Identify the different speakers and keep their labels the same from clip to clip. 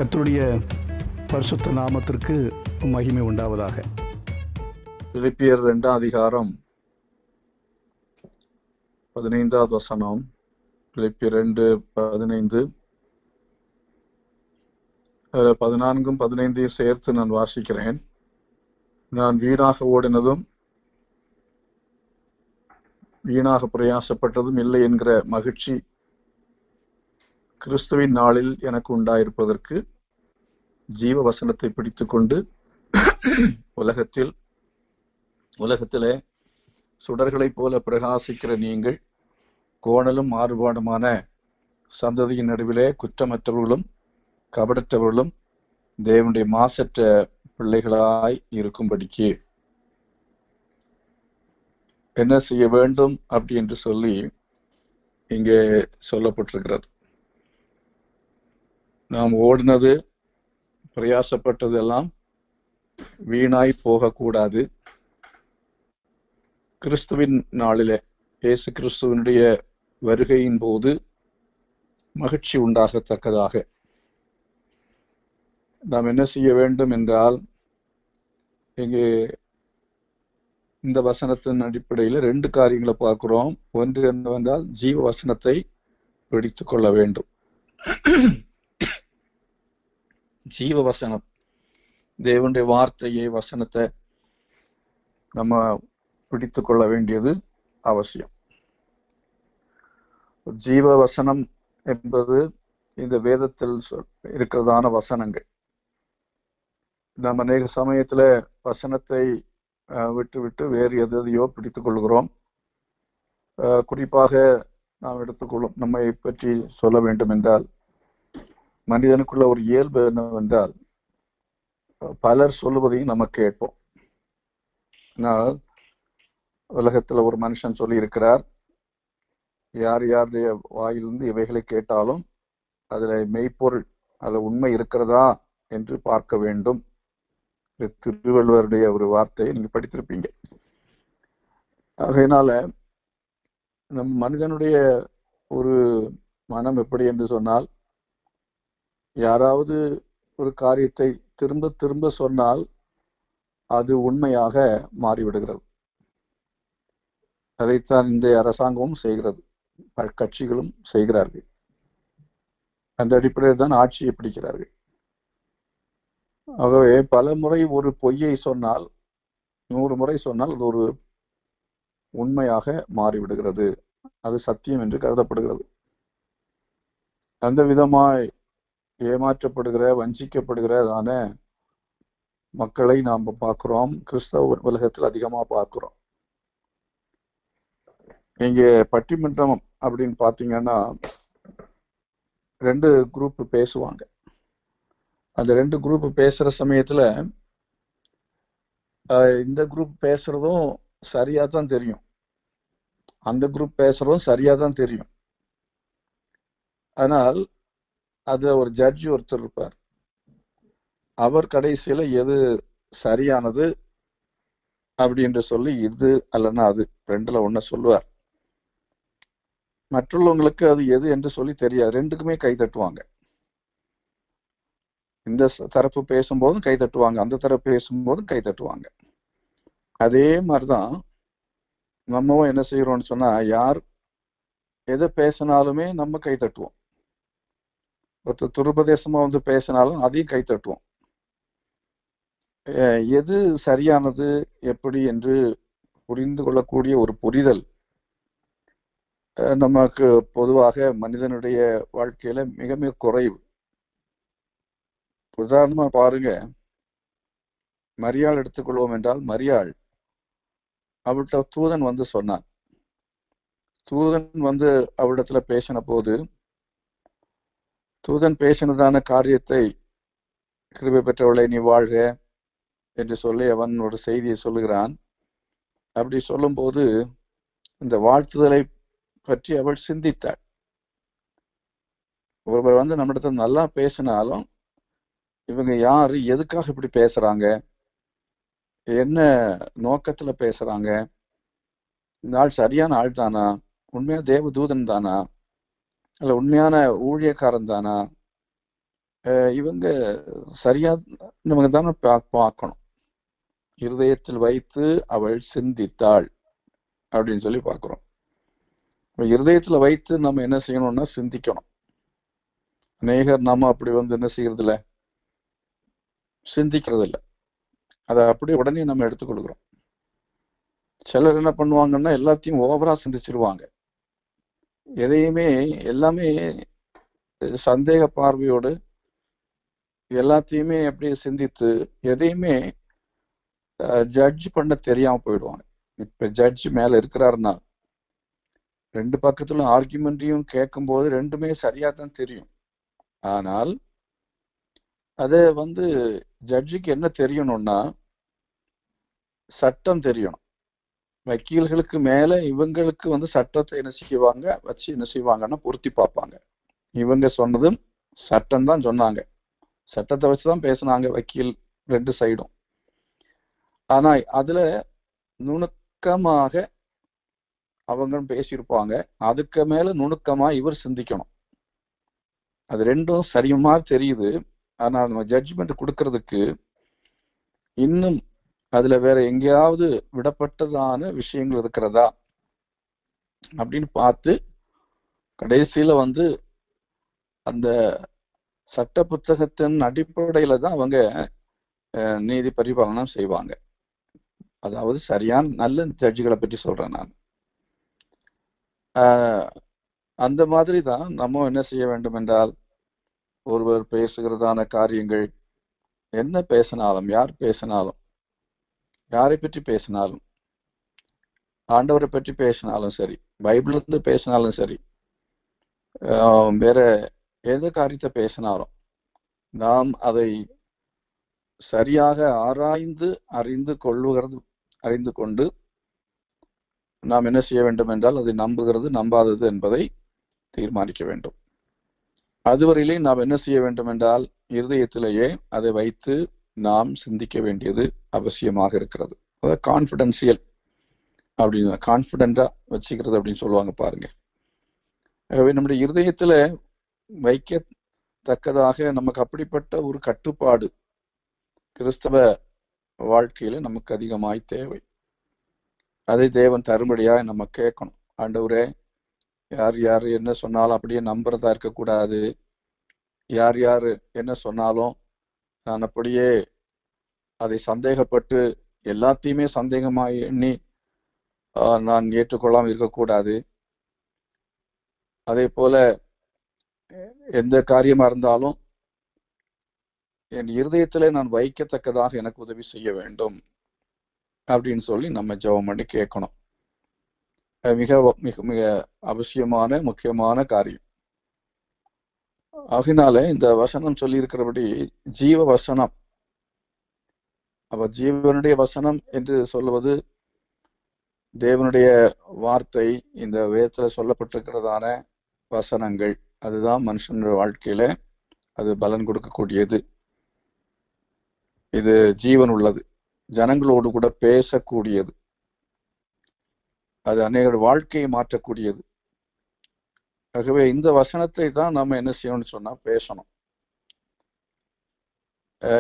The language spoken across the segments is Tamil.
Speaker 1: கர்த்தருடைய பரிசுத்த நாமத்திற்கு மகிமை உண்டாவதாக.
Speaker 2: பிலிப்பியர் 2 அதிகாரம் 15வது வசனம். பிலிப்பியர் 2:15. 14 15 சேர்த்து நான் வாசிக்கிறேன். நான் வீணாக ஓடினதும் வீணாக பிரயாசப்பட்டதும் இல்லை என்கிற மகிழ்ச்சி கிறிஸ்துவின் நாளில் எனக்கு உண்டாயிருப்பதற்கு ஜீவ வசனத்தை பிடித்துக்கொண்டு உலகத்திலே சுடர்களைப் போல பிரகாசிக்கிற நீங்கள் கோணலும் மாறுபாடுமான சந்ததியின் நடுவிலே குற்றமற்றவர்களும் கபடற்றவர்களும் தேவனுடைய மாசற்ற பிள்ளைகளாய் இருக்கும்படிக்கு என்ன செய்ய வேண்டும் அப்படி என்று சொல்லி இங்கே சொல்லப்பட்டிருக்கிறது. நாம் ஓடினது பிரயாசப்பட்டது எல்லாம் வீணாய் போகக்கூடாது. கிறிஸ்துவின் நாளிலே இயேசு கிறிஸ்துவனுடைய வருகையின் போது மகிழ்ச்சி உண்டாகத்தக்கதாக நாம் என்ன செய்ய வேண்டும் என்றால், இங்கே இந்த வசனத்தின் அடிப்படையில் 2 காரியங்களை பார்க்கிறோம். ஒன்று என்னவென்றால், ஜீவ வசனத்தை பிடித்து கொள்ள வேண்டும். ஜீவ வசனம், தேவனுடைய வார்த்தையை, வசனத்தை நம்ம பிடித்து கொள்ள வேண்டியது அவசியம். ஜீவ வசனம் என்பது இந்த வேதத்தில் இருக்கிறதான வசனங்கள். நம்ம அநேக சமயத்துல வசனத்தை விட்டு வேறு எதையோ பிடித்துக் கொள்கிறோம். குறிப்பாக நாம் எடுத்துக்கொள்ளும் நம்மை பற்றி சொல்ல வேண்டும் என்றால், மனிதனுக்குள்ள ஒரு இயல்பு என்னவென்றால், பலர் சொல்லுவதையும் நம்ம கேட்போம். உலகத்துல ஒரு மனுஷன் சொல்லி இருக்கிறார், யாருடைய வாயிலிருந்து இவைகளை கேட்டாலும் அதுல மெய்ப்பொருள், அதுல உண்மை இருக்கிறதா என்று பார்க்க வேண்டும். திருவள்ளுவருடைய ஒரு வார்த்தையை நீங்க படித்திருப்பீங்க. அதனால நம் மனிதனுடைய ஒரு மனம் எப்படி என்று சொன்னால், யாராவது ஒரு காரியத்தை திரும்ப திரும்ப சொன்னால் அது உண்மையாக மாறிவிடுகிறது. அதைத்தான் இன்றைய அரசாங்கமும் செய்கிறது, கட்சிகளும் செய்கிறார்கள். அந்த அடிப்படையில் தான் ஆட்சியை பிடிக்கிறார்கள். ஆகவே பல முறை ஒரு பொய்யை சொன்னால், 100 முறை சொன்னால் அது ஒரு உண்மையாக மாறிவிடுகிறது, அது சத்தியம் என்று கருதப்படுகிறது. அந்த விதமாய் ஏமாற்றப்படுகிற, வஞ்சிக்கப்படுகிறதான மக்களை நாம் பார்க்கிறோம். கிறிஸ்தவ உலகத்தில் அதிகமா பார்க்கிறோம். இங்கே பட்டிமன்றம் அப்படின்னு பார்த்தீங்கன்னா 2 குரூப் பேசுவாங்க. அந்த 2 குரூப் பேசுற சமயத்துல இந்த குரூப் பேசுறதும் சரியா தான் தெரியும், அந்த குரூப் பேசுறதும் சரியா தான் தெரியும். ஆனால் அது ஒரு ஜட்ஜி ஒருத்தர் இருப்பார். அவர் கடைசியில எது சரியானது அப்படி என்று சொல்லி இது அல்லனா அது 2ல ஒண்ணு சொல்லுவார். மற்றவங்களுக்கு அது எது என்று சொல்லி தெரியாது. 2க்குமே கை தட்டுவாங்க. இந்த தரப்பு பேசும்போதும் கை தட்டுவாங்க, அந்த தரப்பு பேசும்போதும் கை தட்டுவாங்க. அதே மாதிரிதான் நம்மவும் என்ன செய்யறோம்னு சொன்னா, யார் எதை பேசினாலுமே நம்ம கை தட்டுவோம். ஒருத்தர் துருபதேசமா வந்து பேசினாலும் அதையும் கை தட்டுவோம். எது சரியானது எப்படி என்று புரிந்து கொள்ளக்கூடிய ஒரு புரிதல் நமக்கு பொதுவாக மனிதனுடைய வாழ்க்கையில மிக மிக குறைவு. உதாரணமா பாருங்க, மரியாள் எடுத்துக்கொள்வோம் என்றால், மரியாள் அவள்கிட்ட தூதன் வந்து சொன்னான். தூதன் வந்து அவளிடத்துல பேசின போது, தூதன் பேசினதான காரியத்தை, கிருபை பெற்றவளை நீ வாழ்க என்று சொல்லி அவன் ஒரு செய்தியை சொல்லுகிறான். அப்படி சொல்லும் போது இந்த வாழ்த்துதலை பற்றி அவள் சிந்தித்தாள். ஒருவர் வந்து நம்மிடத்துல நல்லா பேசினாலும் இவங்க யாரு, எதுக்காக இப்படி பேசுறாங்க, என்ன நோக்கத்துல பேசுறாங்க, இந்த ஆள் சரியான ஆள் தானா, உண்மையா தேவ தூதன் தானா, அல்ல உண்மையான ஊழியக்காரன் தானா, இவங்க சரியா நமக்கு தானே பார்க்கணும். இருதயத்தில் வைத்து அவள் சிந்தித்தாள் அப்படின்னு சொல்லி பார்க்கிறோம். இருதயத்துல வைத்து நம்ம என்ன செய்யணும்னா சிந்திக்கணும். அநேகர் நாம அப்படி என்ன செய்யறது இல்லை, சிந்திக்கிறது இல்லை. அதை அப்படியே உடனே நம்ம எடுத்துக்கொள்கிறோம். சிலர் என்ன பண்ணுவாங்கன்னா எல்லாத்தையும் ஓவரா சிந்திச்சிருவாங்க. எதையுமே எல்லாமே சந்தேக பார்வையோடு எல்லாத்தையுமே அப்படியே சிந்தித்து எதையுமே ஜட்ஜ் பண்ண தெரியாம போயிடுவாங்க. இப்ப ஜட்ஜ் மேல இருக்கிறாருன்னா ரெண்டு பக்கத்துல ஆர்குமெண்ட்டையும் கேட்கும்போது ரெண்டுமே சரியா தான் தெரியும். ஆனால் அது ஜட்ஜுக்கு என்ன தெரியணும்னா சட்டம் தெரியணும். வக்கீல்களுக்கு மேல இவங்களுக்கு சட்டத்தை என்ன செய்வாங்க வச்சு என்ன செய்வாங்கன்னா பொருத்தி பார்ப்பாங்க. இவங்க சொன்னதும் சட்டம் தான் சொன்னாங்க, சட்டத்தை வச்சுதான் பேசினாங்க வக்கீல் ரெண்டு சைடும். ஆனா அதுல நுணுக்கமாக அவங்க பேசியிருப்பாங்க. அதுக்கு மேல நுணுக்கமா இவர் சிந்திக்கணும். அது ரெண்டும் சரியுமா தெரியுது. ஆனா நம்ம ஜட்ஜ்மெண்ட் கொடுக்கறதுக்கு இன்னும் அதுல வேற எங்கேயாவது விடப்பட்டதான விஷயங்கள் இருக்கிறதா அப்படின்னு பார்த்து கடைசியில அந்த சட்ட புத்தகத்தின் அடிப்படையில தான் அவங்க நீதி பரிபாலனம் செய்வாங்க. அதாவது சரியான நல்ல ஜட்ஜுகளை பற்றி சொல்றேன் நான். அந்த மாதிரி தான் நம்ம என்ன செய்ய வேண்டும் என்றால், ஒருவர் பேசுகிறதான காரியங்கள் என்ன பேசினாலும், யார் பேசினாலும், யாரை பற்றி பேசினாலும், ஆண்டவரை பற்றி பேசினாலும் சரி, பைபிள்ல இருந்து பேசினாலும் சரி, வேற எந்த காரியத்தை பேசினாலும் நாம் அதை சரியாக ஆராய்ந்து அறிந்து கொண்டு நாம் என்ன செய்ய வேண்டும் என்றால் அதை நம்புகிறது நம்பாதது என்பதை தீர்மானிக்க வேண்டும். அதுவரையிலே நாம் என்ன செய்ய வேண்டும் என்றால் இருதயத்திலேயே அதை வைத்து நாம் சிந்திக்க வேண்டியது அவசியமாக இருக்கிறது. அதாவது கான்ஃபிடென்சியல் அப்படின்னு கான்ஃபிடென்டா வச்சுக்கிறது அப்படின்னு சொல்லுவாங்க பாருங்க. ஆகவே நம்முடைய இருதயத்துல வைக்கத்தக்கதாக நமக்கு அப்படிப்பட்ட ஒரு கட்டுப்பாடு கிறிஸ்தவ வாழ்க்கையில நமக்கு அதிகமாய் தேவை. அதை தேவன் தரும்படியாக நம்ம கேட்கணும். ஆண்டவரே, யார் யார் என்ன சொன்னாலும் அப்படியே நம்புறதா இருக்கக்கூடாது. யார் யார் என்ன சொன்னாலும் நான் அப்படியே அதை சந்தேகப்பட்டு எல்லாத்தையுமே சந்தேகமாய் எண்ணி நான் ஏற்றுக்கொள்ளாமல் இருக்கக்கூடாது. அதே போல எந்த காரியமா இருந்தாலும் என் இருதயத்திலே நான் வைக்கத்தக்கதாக எனக்கு உதவி செய்ய வேண்டும் அப்படின்னு சொல்லி நம்ம ஜெபம் பண்ணி கேட்கணும். மிக மிக மிக அவசியமான முக்கியமான காரியம். ஆகினால இந்த வசனம் சொல்லி இருக்கிறபடி ஜீவ வசனம். அப்ப ஜீவனுடைய வசனம் என்று சொல்லுவது தேவனுடைய வார்த்தை, இந்த வேதத்துல சொல்லப்பட்டிருக்கிறதான வசனங்கள். அதுதான் மனுஷனுடைய வாழ்க்கையில அது பலன் கொடுக்கக்கூடியது. இது ஜீவன் உள்ளது, ஜனங்களோடு கூட பேசக்கூடியது, அது அநேக வாழ்க்கையை மாற்றக்கூடியது. ஆகவே இந்த வசனத்தை தான் நம்ம என்ன செய்யணும்னு சொன்னா பேசணும்.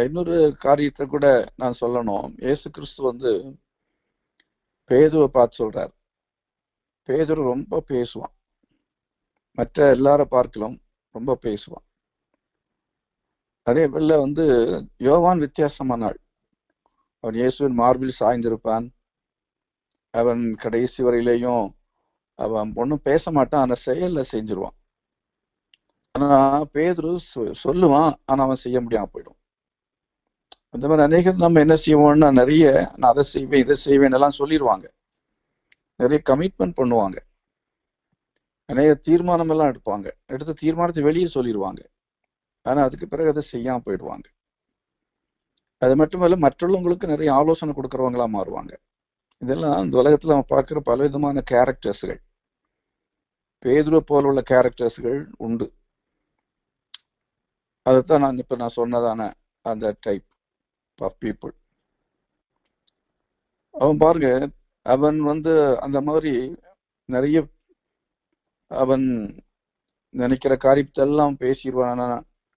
Speaker 2: இன்னொரு காரியத்தை கூட நான் சொல்லணும். இயேசு கிறிஸ்து பேதுருவை பார்த்து சொல்றார். பேதுரு ரொம்ப பேசுவான், மற்ற எல்லார பார்க்கலாம் ரொம்ப பேசுவான். அதே போல யோவான் வித்தியாசமானாள். அவன் இயேசுவின் மார்பில் சாய்ந்திருப்பான். அவன் கடைசி வரையிலையும் அவன் ஒன்றும் பேச மாட்டான், ஆனா செயல்ல செஞ்சிருவான். ஆனா பேதுரு சொல்லுவான், ஆனா அவன் செய்ய முடியாம போயிடும். அந்த மாதிரி அநேகர் நம்ம என்ன செய்வோம்னா நிறைய நான் அதை செய்வேன் இதை செய்வேன் எல்லாம் சொல்லிடுவாங்க, நிறைய கமிட்மெண்ட் பண்ணுவாங்க, அநேக தீர்மானம் எல்லாம் எடுப்பாங்க, எடுத்த தீர்மானத்தை வெளியே சொல்லிடுவாங்க. ஆனா அதுக்கு பிறகு அதை செய்யாம போயிடுவாங்க. அது மட்டுமல்ல மற்றவங்களுக்கு நிறைய ஆலோசனை கொடுக்கறவங்களா மாறுவாங்க. இதெல்லாம் இந்த உலகத்துல நம்ம பார்க்குற பலவிதமான கேரக்டர்ஸ்கள். பேதுரு போல உள்ள கேரக்டர்ஸ்கள் உண்டு. அதைத்தான் நான் சொன்னதான அந்த டைப் ஆஃப் பீப்புள். அவன் பாருங்க, அவன் அந்த மாதிரி நிறைய அவன் நினைக்கிற காரியத்தை எல்லாம் பேசிடுவான்.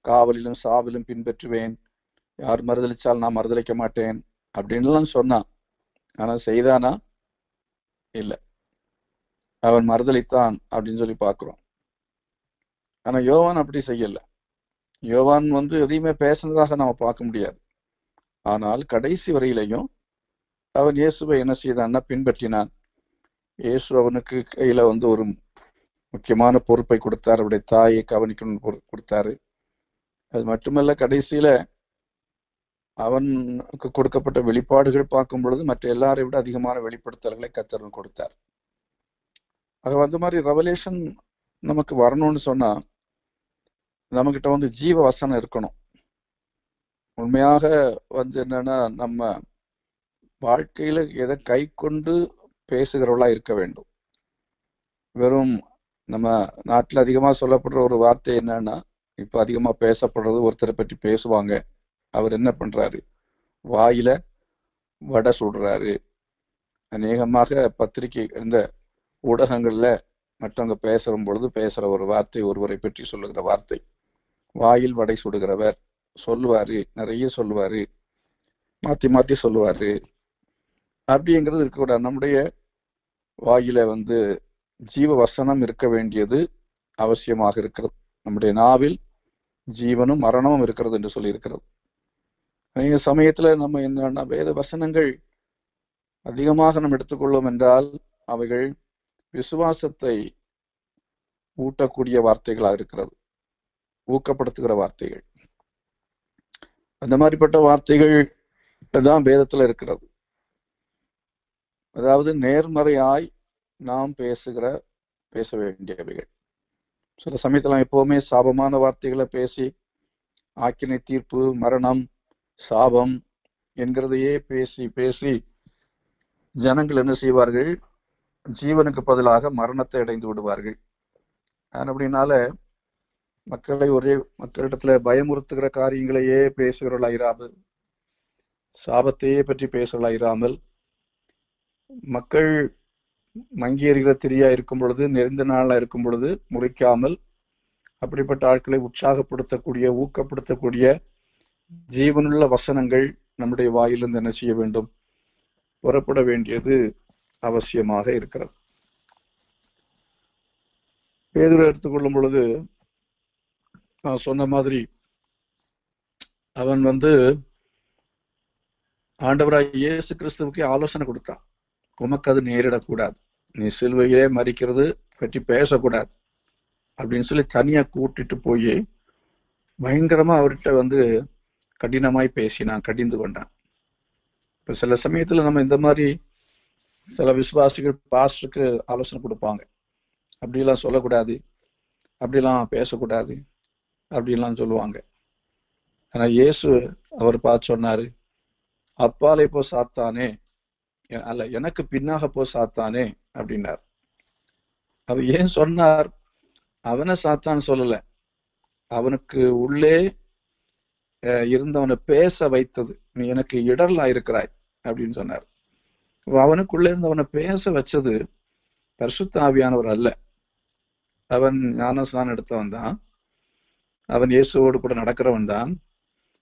Speaker 2: காவலிலும் சாவிலும் பின்பற்றுவேன், யார் மறுதளிச்சால் நான் மறுதளிக்க மாட்டேன் அப்படின்லாம் சொன்னான். ஆனா செய்தானா? இல்லை. அவன் மறுதளித்தான் அப்படின்னு சொல்லி பார்க்கிறோம். ஆனா யோவான் அப்படி செய்யல. யோவான் எதையுமே பேசுனதாக நாம பார்க்க முடியாது. ஆனால் கடைசி வரையிலையும் அவன் இயேசுவை என்ன செய்தான்னா பின்பற்றினான். இயேசு அவனுக்கு கையில ஒரு முக்கியமான பொறுப்பை கொடுத்தார். அவருடைய தாயை கவனிக்கணும் கொடுத்தாரு. அது மட்டுமல்ல, கடைசியில அவனுக்கு கொடுக்கப்பட்ட வெளிப்பாடுகள் பார்க்கும் பொழுது மற்ற எல்லாரை விட அதிகமான வெளிப்படுத்தல்களை கர்த்தர் கொடுத்தார். ஆக அந்த மாதிரி ரெவலேஷன் நமக்கு வரணும்னு சொன்னா நம்மகிட்ட ஜீவ வசனம் இருக்கணும். உண்மையாக என்னன்னா நம்ம வாழ்க்கையில எதை கை கொண்டு பேசுகிறவளா இருக்க வேண்டும். வெறும் நம்ம நாட்டுல அதிகமா சொல்லப்படுற ஒரு வார்த்தை என்னன்னா, இப்ப அதிகமா பேசப்படுறது, ஒருத்தரை பற்றி பேசுவாங்க, அவர் என்ன பண்றாரு, வாயில வடை சுடுறாரு. அநேகமாக பத்திரிகை இந்த ஊடகங்கள்ல மற்றவங்க பேசுற ஒரு வார்த்தை, ஒருவரை பற்றி சொல்லுகிற வார்த்தை, வாயில் வடை சுடுகிறவர் சொல்லுவாரு, நிறைய சொல்லுவாரு, மாத்தி மாத்தி சொல்லுவாரு அப்படிங்கிறது இருக்கக்கூடாது. நம்முடைய வாயில ஜீவ வசனம் இருக்க வேண்டியது அவசியமாக இருக்கிறது. நம்முடைய நாவில் ஜீவனும் மரணமும் இருக்கிறது என்று சொல்லி இருக்கிறது. அநேக சமயத்துல நம்ம என்னன்னா, வேத வசனங்கள் அதிகமாக நம்ம எடுத்துக்கொள்ளும் என்றால் அவைகள் விசுவாசத்தை ஊட்டக்கூடிய வார்த்தைகளாக இருக்கிறது, ஊக்கப்படுத்துகிற வார்த்தைகள். அந்த மாதிரிப்பட்ட வார்த்தைகள் தான் வேதத்துல இருக்கிறது. அதாவது நேர்மறையாய் நாம் பேச வேண்டியவைகள். சில சமயத்துல எப்பவுமே சாபமான வார்த்தைகளை பேசி ஆக்கினை, தீர்ப்பு, மரணம், சாபம் என்கிறதையே பேசி பேசி ஜனங்கள் என்ன செய்வார்கள், ஜீவனுக்கு பதிலாக மரணத்தை அடைந்து விடுவார்கள். அப்படினால மக்களிடத்துல பயமுறுத்துகிற காரியங்களையே பேசுகிறவர்களாயிராமல், சாபத்தையே பற்றி பேசுகிறவர்களாயிராமல், மக்கள் மங்கி எறிகிற திரியா இருக்கும் பொழுது, நெருந்த நாளா இருக்கும் பொழுது முறிக்காமல், அப்படிப்பட்ட ஆட்களை உற்சாகப்படுத்தக்கூடிய, ஊக்கப்படுத்தக்கூடிய ஜீவனுள்ள வசனங்கள் நம்முடைய வாயிலிருந்து என்ன செய்ய வேண்டும், புறப்பட வேண்டியது அவசியமாக இருக்கிறது. பேதுரு எடுத்துக்கொள்ளும் பொழுது நான் சொன்ன மாதிரி அவன் ஆண்டவராய் இயேசு கிறிஸ்துவுக்கு ஆலோசனை கொடுத்தான். உமக்கு அது நேரிடக்கூடாது, நீ சிலுவையிலே மரிக்கிறது பற்றி பேசக்கூடாது அப்படின்னு சொல்லி தனியா கூட்டிட்டு போய் பயங்கரமா அவர்கிட்ட கடினமாய் பேசினான், கடிந்து கொண்டான். இப்ப சில சமயத்துல நம்ம இந்த மாதிரி சில விசுவாசிகள் பாஸ்டருக்கு ஆலோசனை கொடுப்பாங்க, அப்படிலாம் சொல்லக்கூடாது, அப்படிலாம் பேசக்கூடாது அப்படின்லாம் சொல்லுவாங்க. ஆனா இயேசு அவர் பார்த்து சொன்னாரு, அப்பாலே போ சாத்தானே, அல்ல எனக்கு பின்னாக போ சாத்தானே அப்படின்னார். அவர் ஏன் சொன்னார்? அவனை சாத்தான் சொல்லல, அவனுக்கு உள்ளே இருந்தவனை பேச வைத்தது, நீ எனக்கு இடர்லா இருக்கிறாய் அப்படின்னு சொன்னார். அவனுக்குள்ளே இருந்தவனை பேச வச்சது பரிசுத்த ஆவியானவர் அல்ல. அவன் ஞானஸ்நானம் எடுத்தவன் தான், அவன் இயேசுவோடு கூட நடக்கிறவன் தான்,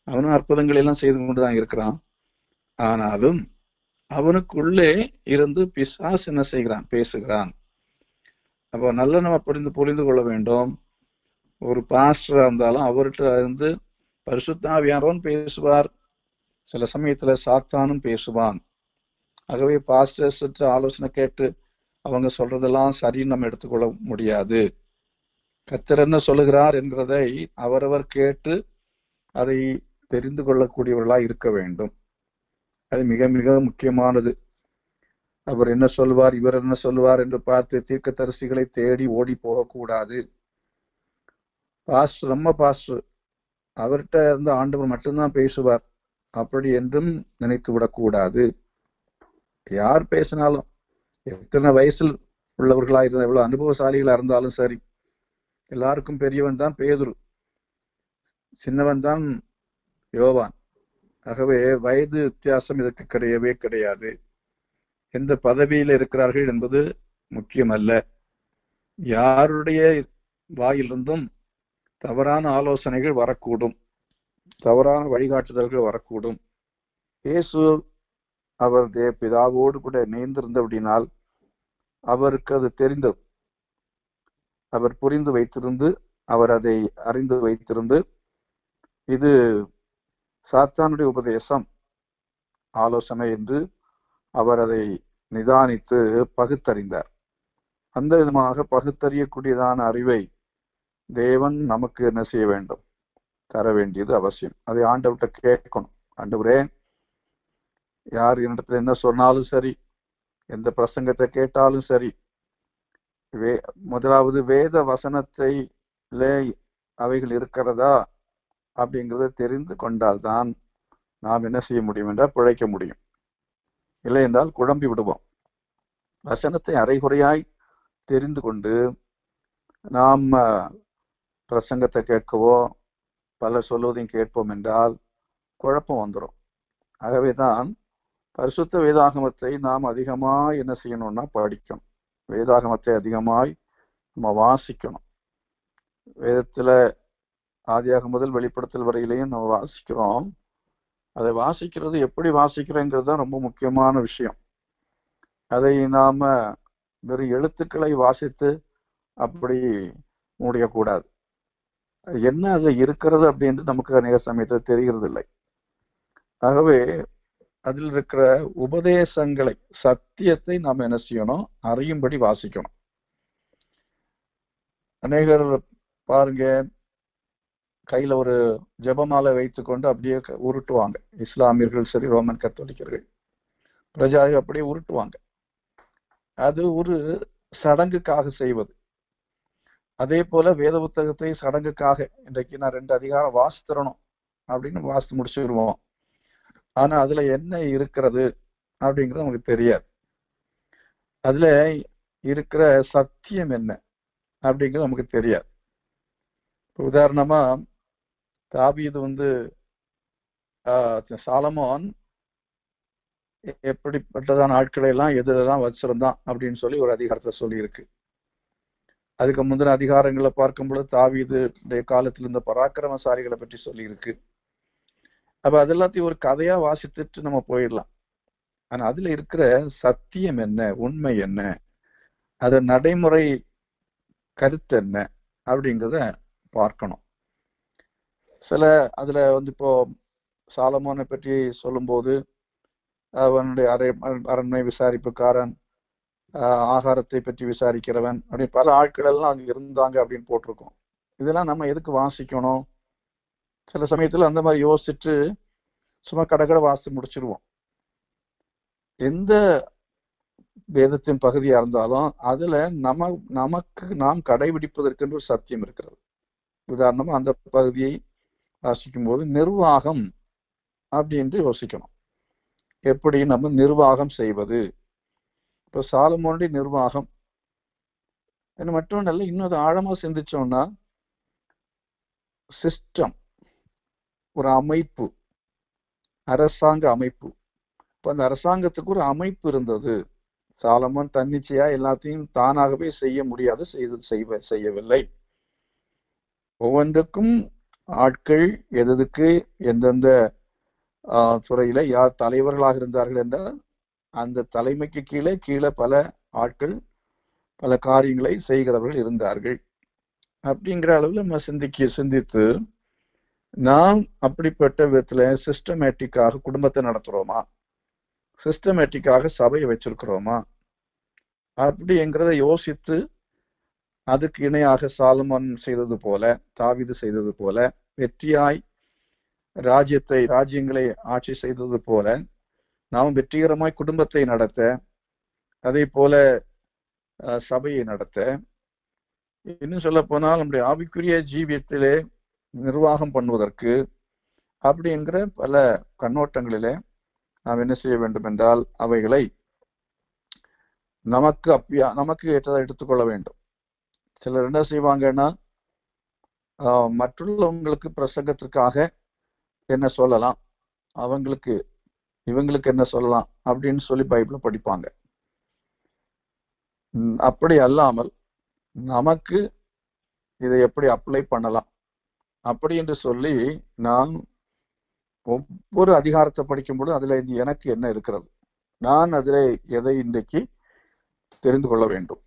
Speaker 2: அவனும் அற்புதங்கள் எல்லாம் செய்து கொண்டுதான் இருக்கிறான். ஆனாலும் அவனுக்குள்ளே இருந்து பிசாசு என்ன செய்கிறான், பேசுகிறான். அப்போ நல்ல நம்ம புரிந்து கொள்ள வேண்டும். ஒரு பாஸ்டரா இருந்தாலும் அவர்கிட்ட பரிசுத்த ஆவியானவன் பேசுவார், சில சமயத்துல சாத்தானும் பேசுவான். ஆகவே பாஸ்டர்ஸ் ஆலோசனை கேட்டு அவங்க சொல்றதெல்லாம் சரின்னு நம்ம எடுத்துக்கொள்ள முடியாது. கர்த்தர் என்ன சொல்லுகிறார் என்கிறதை அவரவர் கேட்டு அதை தெரிந்து கொள்ளக்கூடியவர்களா இருக்க வேண்டும். அது மிக மிக முக்கியமானது. அவர் என்ன சொல்வார், இவர் என்ன சொல்வார் என்று பார்த்து தீர்க்கதரிசிகளை தேடி ஓடி போகக்கூடாது. பாஸ்டர் நம்ம பாஸ்டர், அவர்கிட்ட இருந்து ஆண்டவர் மட்டும்தான் பேசுவார் அப்படி என்றும் நினைத்து விடக்கூடாது. யார் பேசினாலும், எத்தனை வயசில் உள்ளவர்களா இருந்தால், எவ்வளவு அனுபவசாலிகளா இருந்தாலும் சரி, எல்லாருக்கும் பெரியவன் தான் பேதுரு, சின்னவன் தான் யோவான். ஆகவே வயது வித்தியாசம் இதற்கு கிடையவே கிடையாது. எந்த பதவியில் இருக்கிறார்கள் என்பது முக்கியமல்ல. யாருடைய வாயிலிருந்தும் தவறான ஆலோசனைகள் வரக்கூடும், தவறான வழிகாட்டுதல்கள் வரக்கூடும். இயேசு அவர் பிதாவோடு கூட இணைந்திருந்தபடினால் அவருக்கு அது தெரிந்தது. அவர் புரிந்து வைத்திருந்து, அவர் அதை அறிந்து வைத்திருந்து, இது சாத்தானுடைய உபதேசம், ஆலோசனை என்று அவர் அதை நிதானித்து பகுத்தறிந்தார். அந்த விதமாக பகுத்தறியக்கூடியதான அறிவை தேவன் நமக்கு என்ன செய்ய வேண்டும்? தர வேண்டியது அவசியம். அதை ஆண்டவர்கிட்ட கேட்கணும். ஆண்டவரே, யார் என்னிடத்துல என்ன சொன்னாலும் சரி, எந்த பிரசங்கத்தை கேட்டாலும் சரி, முதலாவது வேத வசனத்திலே அவைகள் இருக்கிறதா அப்படிங்கிறத தெரிந்து கொண்டால்தான் நாம் என்ன செய்ய முடியும் என்றால் பிழைக்க முடியும். இல்லை என்றால் குழம்பி விடுவோம். வசனத்தை அரைகுறையாய் தெரிந்து கொண்டு நாம் பிரசங்கத்தை கேட்கவோ பலர் சொல்வதையும் கேட்போம் என்றால் குழப்பம் வந்துடும். ஆகவேதான் பரிசுத்த வேதாகமத்தை நாம் அதிகமாய் என்ன செய்யணும்னா படிக்கணும். வேதாகமத்தை அதிகமாய் நம்ம வாசிக்கணும். வேதத்துல ஆதியாகமம் முதல் வெளிப்படுத்தல் வரையிலையும் நம்ம வாசிக்கிறோம். அதை வாசிக்கிறது எப்படி வாசிக்கிறோங்கிறது தான் ரொம்ப முக்கியமான விஷயம். அதை நாம வெறும் எழுத்துக்களை வாசித்து அப்படி முடியக்கூடாது. என்ன அது இருக்கிறது அப்படின்ட்டு நமக்கு அநேக சமயத்தில் தெரிகிறது இல்லை. ஆகவே அதில் இருக்கிற உபதேசங்களை, சத்தியத்தை நாம் என்ன செய்யணும்? அறியும்படி வாசிக்கணும். அநேகர் பாருங்க, கையில ஒரு ஜெபமாலை வைத்துக்கொண்டு அப்படியே உருட்டுவாங்க. இஸ்லாமியர்கள் சரி, ரோமன் கத்தோலிக்கர்கள் பிரஜாவை அப்படியே உருட்டுவாங்க. அது ஒரு சடங்குக்காக செய்வது. அதே போல வேத புத்தகத்தை சடங்குக்காக, இன்றைக்கு நான் 2 அதிகாரம் வாசித்தரணும் அப்படின்னு வாசித்து முடிச்சுருவோம். ஆனா அதுல என்ன இருக்கிறது அப்படிங்கிறது நமக்கு தெரியாது. அதுல இருக்கிற சத்தியம் என்ன அப்படிங்கிறது நமக்கு தெரியாது. உதாரணமா தாவீது சாலமோன் எப்படிப்பட்டதான ஆட்களை எல்லாம் எதிரெல்லாம் வச்சிருந்தான் அப்படின்னு சொல்லி ஒரு அதிகாரத்தை சொல்லி இருக்கு. அதுக்கு முந்தின அதிகாரங்களை பார்க்கும் பொழுது தாவீதுடைய காலத்தில் இருந்த பராக்கிரமசாலிகளை பற்றி சொல்லி இருக்கு. அப்ப அது எல்லாத்தையும் ஒரு கதையா வாசித்துட்டு நம்ம போயிடலாம். ஆனா அதுல இருக்கிற சத்தியம் என்ன, உண்மை என்ன, அது நடைமுறை கருத்து என்ன அப்படிங்கிறத பார்க்கணும். சில அதுல இப்போ சாலமோனை பற்றி சொல்லும்போது அவனுடைய அரண்மனை விசாரிப்புக்காரன், ஆகாரத்தை பற்றி விசாரிக்கிறவன், அப்படி பல ஆட்கள் எல்லாம் அங்க இருந்தாங்க அப்படின்னு போட்டிருக்கோம். இதெல்லாம் நம்ம எதுக்கு வாசிக்கணும்? சில சமயத்துல அந்த மாதிரி யோசிச்சுட்டு சும்மா கடை வாசித்து முடிச்சிருவோம். எந்த வேதத்தின் பகுதியா இருந்தாலும் அதுல நமக்கு நாம் கடைபிடிப்பதற்கென்று ஒரு சத்தியம் இருக்கிறது. உதாரணமா அந்த பகுதியை வாசிக்கும் போது நிர்வாகம் அப்படின்ட்டு யோசிக்கணும். எப்படி நம்ம நிர்வாகம் செய்வது? இப்போ சாலமோனுடைய நிர்வாகம் மட்டும் நல்ல இன்னொரு ஆழமா சிந்திச்சோம்னா, சிஸ்டம், ஒரு அமைப்பு, அரசாங்க அமைப்பு. இப்போ அந்த அரசாங்கத்துக்கு ஒரு அமைப்பு இருந்தது. சாலமோன் தன்னிச்சையா எல்லாத்தையும் தானாகவே செய்ய முடியாது, செய்யவில்லை. ஒவ்வொன்றுக்கும் ஆட்கள் எதுக்கு எந்தெந்த துறையில யார் தலைவர்களாக இருந்தார்கள் என்றால் அந்த தலைமைக்கு கீழே பல ஆட்கள் பல காரியங்களை செய்கிறவர்கள் இருந்தார்கள். அப்படிங்கிற அளவில் நம்ம சிந்தித்து நாம் அப்படிப்பட்ட விதத்துல சிஸ்டமேட்டிக்காக குடும்பத்தை நடத்துறோமா, சிஸ்டமேட்டிக்காக சபையை வச்சிருக்கிறோமா அப்படிங்கிறத யோசித்து அதுக்கு இணையாக சாலமோன் செய்தது போல, தாவீது செய்தது போல, வெற்றியாய் ராஜ்யங்களை ஆட்சி செய்தது போல நாம் வெற்றிகரமாய் குடும்பத்தை நடத்த, அதே போல சபையை நடத்த, இன்னும் சொல்ல போனால் நம்முடைய ஆவிக்குரிய ஜீவியத்திலே நிர்வாகம் பண்ணுவதற்கு அப்படிங்கிற பல கண்ணோட்டங்களிலே நாம் என்ன செய்ய வேண்டும் என்றால் அவைகளை நமக்கு ஏற்றதை எடுத்துக்கொள்ள வேண்டும். சிலர் என்ன செய்வாங்கன்னா, மற்றுள்ளவங்களுக்கு பிரசங்கத்திற்காக என்ன சொல்லலாம், இவங்களுக்கு என்ன சொல்லலாம் அப்படின்னு சொல்லி பைபிளை படிப்பாங்க. அப்படி அல்லாமல் நமக்கு இதை எப்படி அப்ளை பண்ணலாம் அப்படி என்று சொல்லி நாம் ஒவ்வொரு அதிகாரத்தை படிக்கும்போது அதுல இது எனக்கு என்ன இருக்கிறது, நான் அதுல எதை இன்றைக்கு தெரிந்து கொள்ள வேண்டும்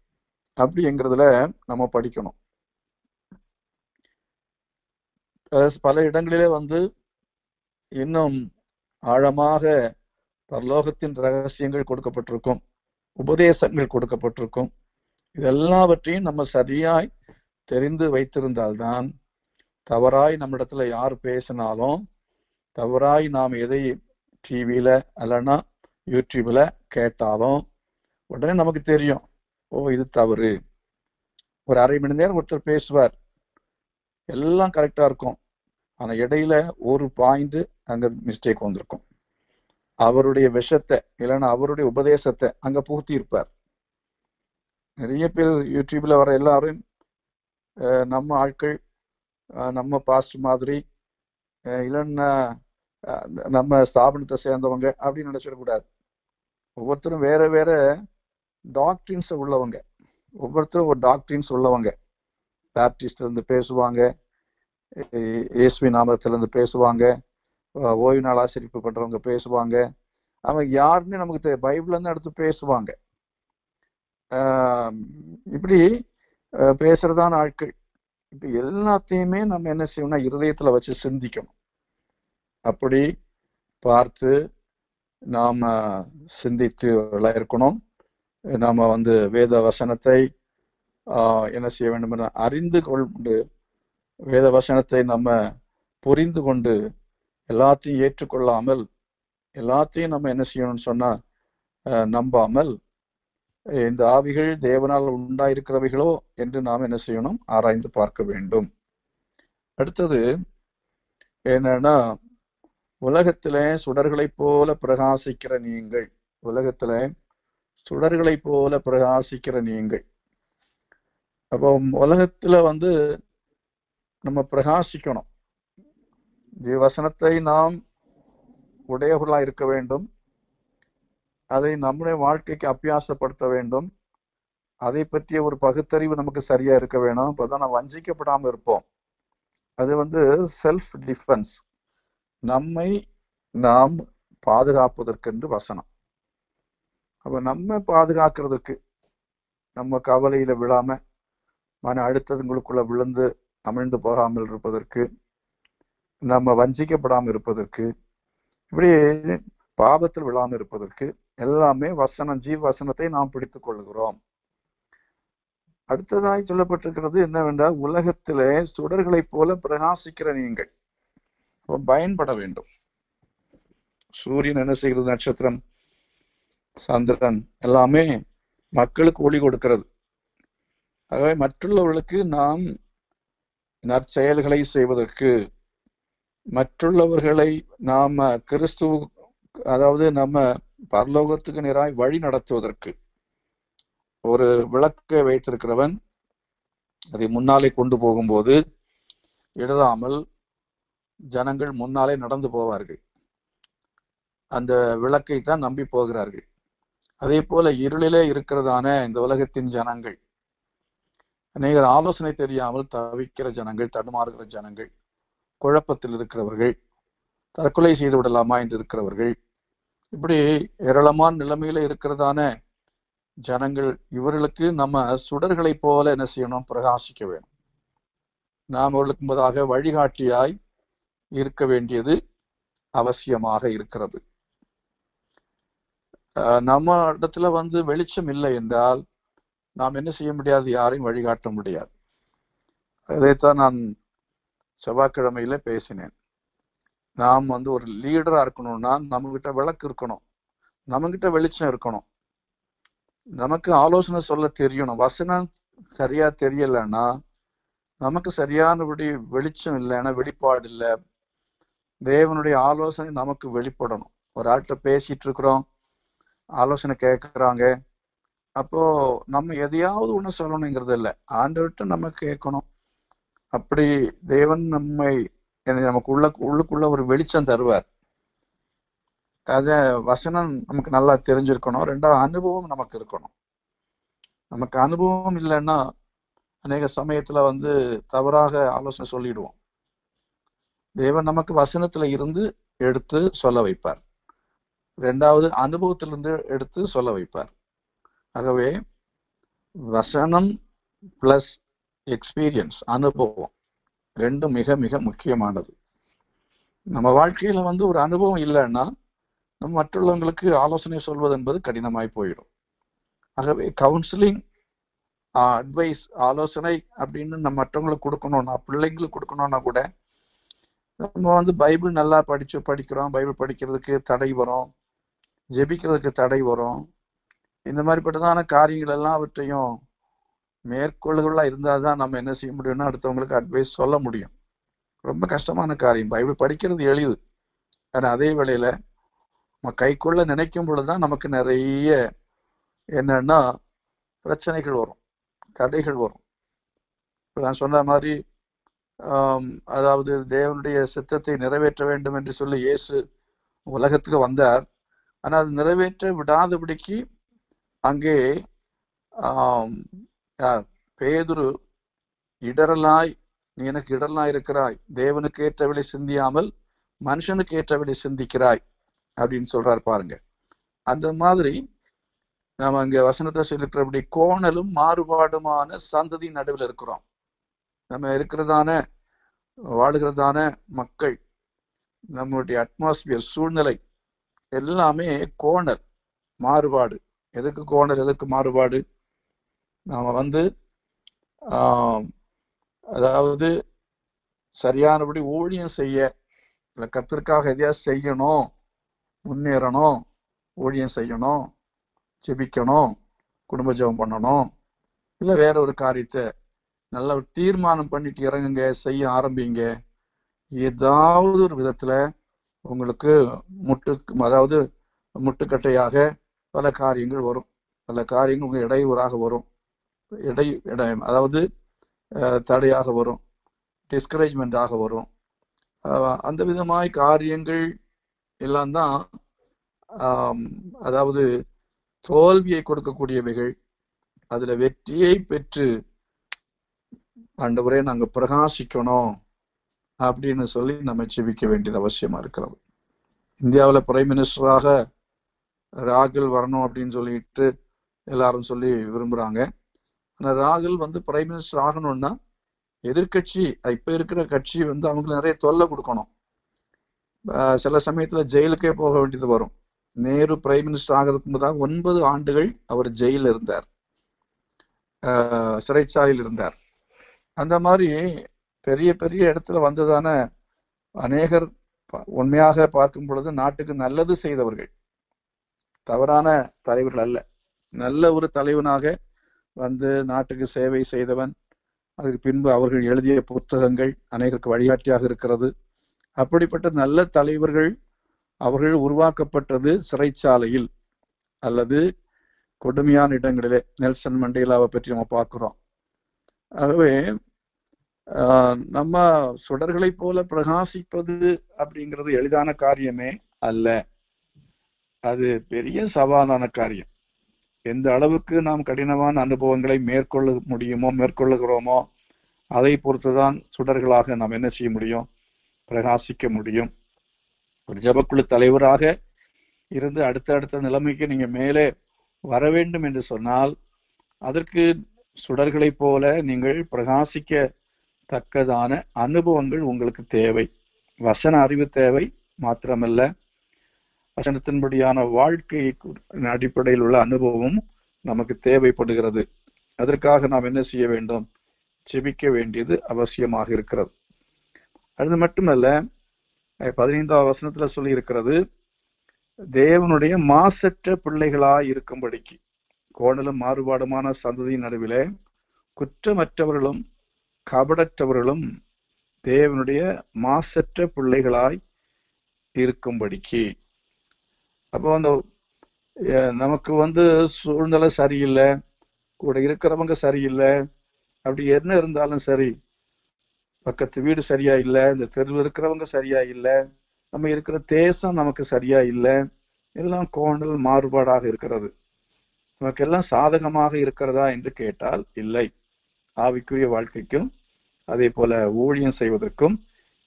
Speaker 2: அப்படிங்கிறதுல நம்ம படிக்கணும். பல இடங்களிலே வந்து இன்னும் ஆழமாக பரலோகத்தின் ரகசியங்கள் கொடுக்கப்பட்டிருக்கும், உபதேசங்கள் கொடுக்கப்பட்டிருக்கும். இதெல்லாவற்றையும் நம்ம சரியாய் தெரிந்து வைத்திருந்தால்தான் தவறாய் நம்மிடத்துல யார் பேசினாலும், தவறாய் நாம் எதை டிவியில அல்லனா யூடியூப்ல கேட்டாலும் உடனே நமக்கு தெரியும், ஓ இது தவறு. ஒரு அரை மணி நேரம் ஒருத்தர் பேசுவார், எல்லாம் கரெக்டா இருக்கும், ஆனா இடையில ஒரு பாயிண்ட் அங்க மிஸ்டேக் வந்திருக்கும். அவருடைய விஷத்தை இல்லைன்னா அவருடைய உபதேசத்தை அங்க புகுத்தி இருப்பார். நிறைய பேர் யூடியூப்ல வர எல்லாரும் நம்ம ஆட்கள், நம்ம பாஸ்ட் மாதிரி இல்லைன்னா நம்ம ஸ்தாபனத்தை சேர்ந்தவங்க அப்படின்னு நினைச்சிடக்கூடாது. ஒவ்வொருத்தரும் வேற வேற டாக்டரின்ஸ் உள்ளவங்க, ஒவ்வொருத்தரும் ஒரு டாக்டரின்ஸ் உள்ளவங்க. பேப்டிஸ்ட்ல இருந்து பேசுவாங்க, இயேசுவி நாமத்துல இருந்து பேசுவாங்க, ஓய்வு நாள் ஆசரிப்பு பண்றவங்க பேசுவாங்க. அவங்க யாருன்னு நமக்கு பைபிள்ல இருந்து எடுத்து பேசுவாங்க. இப்படி பேசுறதான ஆட்கள். இப்ப எல்லாத்தையுமே நம்ம என்ன செய்யணும்னா இருதயத்துல வச்சு சிந்திக்கணும். அப்படி பார்த்து நாம சிந்தித்து இருக்கணும். நாம வந்து வேத வசனத்தை என்ன செய்ய வேண்டும் என அறிந்து கொண்டு, வேத வசனத்தை நம்ம புரிந்து கொண்டு எல்லாத்தையும் ஏற்றுக்கொள்ளாமல், எல்லாத்தையும் நம்ம என்ன செய்யணும்னு சொன்னா நம்பாமல், இந்த ஆவிகள் தேவனால் உண்டாயிருக்கிறவைகளோ என்று நாம் என்ன செய்யணும், ஆராய்ந்து பார்க்க வேண்டும். அடுத்தது என்னன்னா, உலகத்திலே சுடர்களை போல பிரகாசிக்கிற நீங்கள், உலகத்துல சுடர்களை போல பிரகாசிக்கிற நீங்கள். அப்போ உலகத்துல வந்து நம்ம பிரகாசிக்கணும். வசனத்தை நாம் உடையவர்களா இருக்க வேண்டும், அதை நம்முடைய வாழ்க்கைக்கு அபியாசப்படுத்த வேண்டும், அதை பற்றிய ஒரு பகுத்தறிவு நமக்கு சரியா இருக்க வேணும். அப்பதான் நம்ம வஞ்சிக்கப்படாம இருப்போம். அது வந்து செல்ஃப் டிஃபென்ஸ், நம்மை நாம் பாதுகாப்பதற்கென்று வசனம். அப்ப நம்ம பாதுகாக்கிறதுக்கு, நம்ம கவலையில விழாம மன அழுத்தங்களுக்குள்ள விழுந்து அமிழ்ந்து போகாமல் இருப்பதற்கு, நம்ம வஞ்சிக்கப்படாமல் இருப்பதற்கு, இப்படி பாவத்தில் விழாமல் இருப்பதற்கு எல்லாமே வசனம், ஜீவ வசனத்தை நாம் பிடித்துக் கொள்கிறோம். அடுத்ததாய் சொல்லப்பட்டிருக்கிறது என்னவென்றால், உலகத்திலே சுடர்களை போல பிரகாசிக்கிற நீங்கள் பயன்பட வேண்டும். சூரியன் என்ன செய்கிறது, நட்சத்திரம், சந்திரன் எல்லாமே மக்களுக்கு ஒளி கொடுக்கிறது. ஆகவே மற்றுள்ளவர்களுக்கு நாம் நற்செயல்களை செய்வதற்கு, மற்றுள்ளவர்களை நாம கிறிஸ்துவ, அதாவது நம்ம பரலோகத்துக்கு நேராய் வழி நடத்துவதற்கு, ஒரு விளக்கை வைத்திருக்கிறவன் அதை முன்னாலே கொண்டு போகும்போது இடராமல் ஜனங்கள் முன்னாலே நடந்து போவார்கள். அந்த விளக்கை தான் நம்பி போகிறார்கள். அதே போல இருளிலே இருக்கிறதான இந்த உலகத்தின் ஜனங்கள், அநேகர் ஆலோசனை தெரியாமல் தவிக்கிற ஜனங்கள், தடுமாறுகிற ஜனங்கள், குழப்பத்தில் இருக்கிறவர்கள், தற்கொலை செய்து விடலாமா என்று இருக்கிறவர்கள், இப்படி ஏராளமான நிலைமையில இருக்கிறதான ஜனங்கள், இவர்களுக்கு நம்ம சுடர்களை போல என்ன செய்யணும், பிரகாசிக்க வேணும். நாம் அவர்களுக்கு முன்பதாக வழிகாட்டியாய் இருக்க வேண்டியது அவசியமாக இருக்கிறது. நம்ம இடத்துல வந்து வெளிச்சம் இல்லை என்றால் நாம் என்ன செய்ய முடியாது, யாரையும் வழிகாட்ட முடியாது. அதைத்தான் நான் செவ்வாய்க்கிழமையில பேசினேன். நாம் வந்து ஒரு லீடரா இருக்கணும்னா நம்ம கிட்ட விளக்கு இருக்கணும், நம்ம கிட்ட வெளிச்சம் இருக்கணும், நமக்கு ஆலோசனை சொல்ல தெரியணும். வசனம் சரியா தெரியலைன்னா, நமக்கு சரியானபடி வெளிச்சம் இல்லைன்னா, வெளிப்பாடு இல்லை, தேவனுடைய ஆலோசனை நமக்கு வெளிப்படணும். ஒரு ஆள்கிட்ட பேசிட்டு இருக்கிறோம், ஆலோசனை கேட்கறாங்க, அப்போ நம்ம எதையாவது ஒண்ணு சொல்லணுங்கிறது இல்லை, ஆண்டவர்கிட்ட நம்ம கேட்கணும். அப்படி தேவன் நம்மை நமக்கு உள்ளுக்குள்ள ஒரு வெளிச்சம் தருவார். அத வசனம் நமக்கு நல்லா தெரிஞ்சிருக்கணும். ரெண்டாவது அனுபவம் நமக்கு இருக்கணும். நமக்கு அனுபவம் இல்லைன்னா அநேக சமயத்துல வந்து தவறாக ஆலோசனை சொல்லிடுவோம். தேவன் நமக்கு வசனத்துல இருந்து எடுத்து சொல்ல வைப்பார். ரெண்டாவது அனுபவத்திலிருந்து எடுத்து சொல்ல வைப்பார். ஆகவே வசனம் பிளஸ் எக்ஸ்பீரியன்ஸ், அனுபவம் ரெண்டும் மிக மிக முக்கியமானது. நம்ம வாழ்க்கையில ஒரு அனுபவம் இல்லைன்னா நம்ம மற்றவங்களுக்கு ஆலோசனை சொல்வது என்பது கடினமாய் போயிடும். ஆகவே கவுன்சிலிங், அட்வைஸ், ஆலோசனை அப்படின்னு நம்ம மற்றவங்களுக்கு கொடுக்கணும்னா, பிள்ளைங்களுக்கு கொடுக்கணும்னா கூட நம்ம பைபிள் நல்லா படிக்கிறோம், பைபிள் படிக்கிறதுக்கு தடை வரும், ஜெபிக்கிறதுக்கு தடை வரும். இந்த மாதிரிப்பட்டதான காரியங்கள் எல்லாவற்றையும் மேற்கொள்ளுகளா இருந்தால் தான் நம்ம என்ன செய்ய முடியும்னா அடுத்தவங்களுக்கு அட்வைஸ் சொல்ல முடியும். ரொம்ப கஷ்டமான காரியம். பைபிள் படிக்கிறது எளிது, ஆனால் அதே வேளையில நம்ம கைக்குள்ள நினைக்கும் பொழுதுதான் நமக்கு நிறைய என்னன்னா பிரச்சனைகள் வரும், தடைகள் வரும். இப்போ நான் சொன்ன மாதிரி அதாவது தேவனுடைய சித்தத்தை நிறைவேற்ற வேண்டும் என்று சொல்லி இயேசு உலகத்துக்கு வந்தார். ஆனால் அது நிறைவேற்ற விடாதபடிக்கு அங்கே பேதுரு இடரலாய், நீ எனக்கு இடரலாய் இருக்கிறாய், தேவனுக்கு ஏற்றபடி சிந்தியாமல் மனுஷனுக்கு ஏற்றபடி சிந்திக்கிறாய் அப்படின்னு சொல்றாரு பாருங்க. அந்த மாதிரி நாம அங்க வசனத்தை சொல்லிருக்கிறபடி கோணலும் மாறுபாடுமான சந்ததி நடுவில் இருக்கிறோம். நம்ம இருக்கிறதான வாழுகிறதான மக்கள், நம்மளுடைய அட்மாஸ்பியர், சூழ்நிலை எல்லாமே கோணல், மாறுபாடு. எதுக்கு கோணல், எதற்கு மாறுபாடு? நாம அதாவது சரியானபடி ஊழியம் செய்ய, இல்லை கர்த்தருக்காக எதையாவது செய்யணும், முன்னேறணும், ஊழியம் செய்யணும், ஜெபிக்கணும், குடும்ப ஜெபம் பண்ணணும், இல்லை வேற ஒரு காரியத்தை நல்ல ஒரு தீர்மானம் பண்ணிட்டு இறங்குங்க, செய்ய ஆரம்பிங்க. ஏதாவது ஒரு விதத்துல உங்களுக்கு அதாவது முட்டுக்கட்டையாக பல காரியங்கள் வரும், பல காரியங்கள் உங்க இடையூறாக வரும், அதாவது தடையாக வரும், டிஸ்கரேஜ்மெண்டாக வரும். அந்த விதமாய் காரியங்கள் எல்லாம் தான் அதாவது தோல்வியை கொடுக்கக்கூடியவைகள். அதுல வெற்றியை பெற்று ஆண்டவரே நாங்க பிரகாசிக்கணும் அப்படின்னு சொல்லி நம்ம ஜெபிக்க வேண்டியது அவசியமா இருக்கிறது. இந்தியாவில் பிரைம் மினிஸ்டராக ராகுல் வரணும் அப்படின்னு சொல்லிட்டு எல்லாரும் சொல்லி விரும்புறாங்க. ஆனா ராகுல் பிரைம் மினிஸ்டர் ஆகணும்னா எதிர்கட்சி, இப்ப இருக்கிற கட்சி அவங்களுக்கு நிறைய தொல்லை கொடுக்கணும். சில சமயத்துல ஜெயிலுக்கே போக வேண்டியது வரும். நேரு பிரைம் மினிஸ்டர் ஆகிறதுக்கு முன்பதாக 9 ஆண்டுகள் அவர் ஜெயில இருந்தார், சிறைச்சாலையில் இருந்தார். அந்த மாதிரி பெரிய பெரிய இடத்துல வந்ததான அநேகர் உண்மையாக பார்க்கும் பொழுது நாட்டுக்கு நல்லது செய்தவர்கள், தவறான தலைவர்கள் அல்ல. நல்ல ஒரு தலைவனாக நாட்டுக்கு சேவை செய்தவன். அதுக்கு பின்பு அவர்கள் எழுதிய புத்தகங்கள் அநேகருக்கு வழிகாட்டியாக இருக்கிறது. அப்படிப்பட்ட நல்ல தலைவர்கள் அவர்கள் உருவாக்கப்பட்டது சிறைச்சாலையில் அல்லது கொடுமையான இடங்களிலே. நெல்சன் மண்டேலாவை பற்றி நம்ம பார்க்கிறோம். ஆகவே நம்ம சுடர்களை போல பிரகாசிப்பது அப்படிங்கிறது எளிதான காரியமே அல்ல. அது பெரிய சவாலான காரியம். எந்த அளவுக்கு நாம் கடினமான அனுபவங்களை மேற்கொள்ளுகிறோமோ அதை பொறுத்துதான் சுடர்களாக நாம் என்ன செய்ய முடியும், பிரகாசிக்க முடியும். ஒரு ஜெபக்குழு தலைவராக இருந்து அடுத்த நிலைமைக்கு நீங்க மேலே வர வேண்டும் என்று சொன்னால் அதற்கு சுடர்களை போல நீங்கள் பிரகாசிக்க தக்கதான அனுபவங்கள் உங்களுக்கு தேவை. வசன அறிவு தேவை மாத்திரமல்ல, வசனத்தின்படியான வாழ்க்கை அடிப்படையில் உள்ள அனுபவம் நமக்கு தேவைப்படுகிறது. அதற்காக நாம் என்ன செய்ய வேண்டும், ஜெபிக்க வேண்டியது அவசியமாக இருக்கிறது. அது மட்டுமல்ல, 15ஆம் வசனத்துல சொல்லி இருக்கிறது, தேவனுடைய மாசற்ற பிள்ளைகளாய் இருக்கும்படிக்கு கோணலும் மாறுபாடுமான சந்ததியின் நடுவிலே குற்றமற்றவர்களும் கபடற்றவர்களும் தேவனுடைய மாசற்ற பிள்ளைகளாய் இருக்கும்படிக்கு. அப்போ நமக்கு சூழ்நிலை சரியில்லை, கூட இருக்கிறவங்க சரியில்லை, அப்படி என்ன இருந்தாலும் சரி, பக்கத்து வீடு சரியா இல்லை, இந்த தெருவில் இருக்கிறவங்க சரியா இல்லை, நம்ம இருக்கிற தேசம் நமக்கு சரியா இல்லை, எல்லாம் கோணல் மாறுபாடாக இருக்கிறது. நமக்கு எல்லாம் சாதகமாக இருக்கிறதா என்று கேட்டால் இல்லை. ஆவிக்குரிய வாழ்க்கைக்கும் அதே போல ஊழியம் செய்வதற்கும்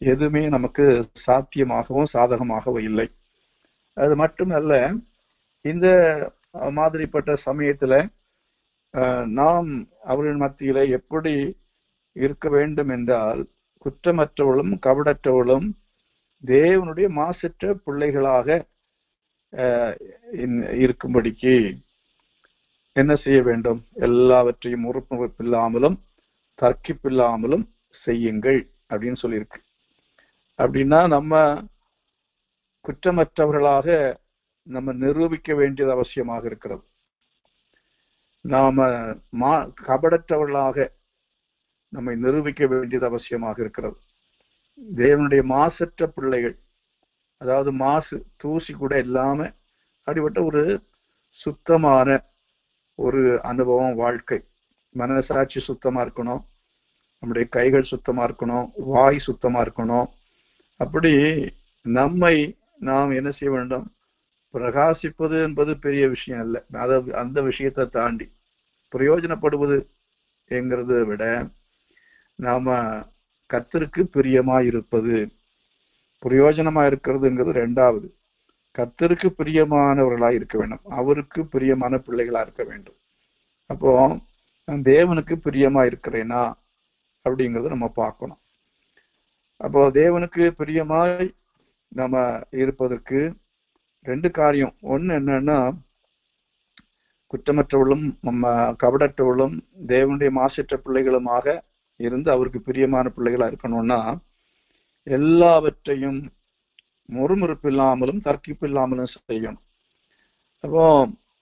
Speaker 2: எதுவுமே நமக்கு சாத்தியமாகவும் சாதகமாகவும் இல்லை. அது மட்டுமல்ல, இந்த மாதிரிப்பட்ட சமயத்துல நாம் அவர்கள் மத்தியில எப்படி இருக்க வேண்டும் என்றால், குற்றமற்றவளும் கபடற்றவளும் தேவனுடைய மாசற்ற பிள்ளைகளாக இருக்கும்படிக்கு என்ன செய்ய வேண்டும்? எல்லாவற்றையும் முறுப்பில்லாமலும் தர்க்கிப்பில்லாமலும் செய்யுங்கள் அப்படின்னு சொல்லியிருக்கு. அப்படின்னா நம்ம குற்றமற்றவர்களாக நம்ம நிரூபிக்க வேண்டியது அவசியமாக இருக்கிறது. நாம கபடற்றவர்களாக நம்மை நிரூபிக்க வேண்டியது அவசியமாக இருக்கிறது. தேவனுடைய மாசற்ற பிள்ளைகள், அதாவது மாசு தூசி கூட இல்லாம அப்படிப்பட்ட ஒரு சுத்தமான ஒரு அனுபவம், வாழ்க்கை. மனசாட்சி சுத்தமா இருக்கணும், நம்முடைய கைகள் சுத்தமா இருக்கணும், வாய் சுத்தமா இருக்கணும். அப்படி நம்மை நாம் என்ன செய்ய வேண்டும்? பிரகாசிப்பது என்பது பெரிய விஷயம் இல்லை. அந்த விஷயத்தை தாண்டி பிரயோஜனப்படுவது என்கிறத விட நாம கர்த்தருக்கு பிரியமாய் இருப்பது, பிரயோஜனமா இருக்கிறதுங்கிறது ரெண்டாவது. கர்த்தருக்கு பிரியமானவர்களாய் இருக்க வேண்டும், அவருக்கு பிரியமான பிள்ளைகளா இருக்க வேண்டும். அப்போ நான் தேவனுக்கு பிரியமா இருக்கிறேனா அப்படிங்கிறத நம்ம பார்க்கணும். அப்போ தேவனுக்கு பிரியமாய் நம்ம இருப்பதற்கு ரெண்டு காரியம். ஒண்ணு என்னன்னா, குற்றமற்றவளும் கபடற்றவளும் தேவனுடைய மாசற்ற பிள்ளைகளுமாக இருந்து அவருக்கு பிரியமான பிள்ளைகளா இருக்கணும்னா, எல்லாவற்றையும் முறுமுறுப்பில்லாமலும் தர்க்கிப்பில்லாமலும் செய்யணும். அப்போ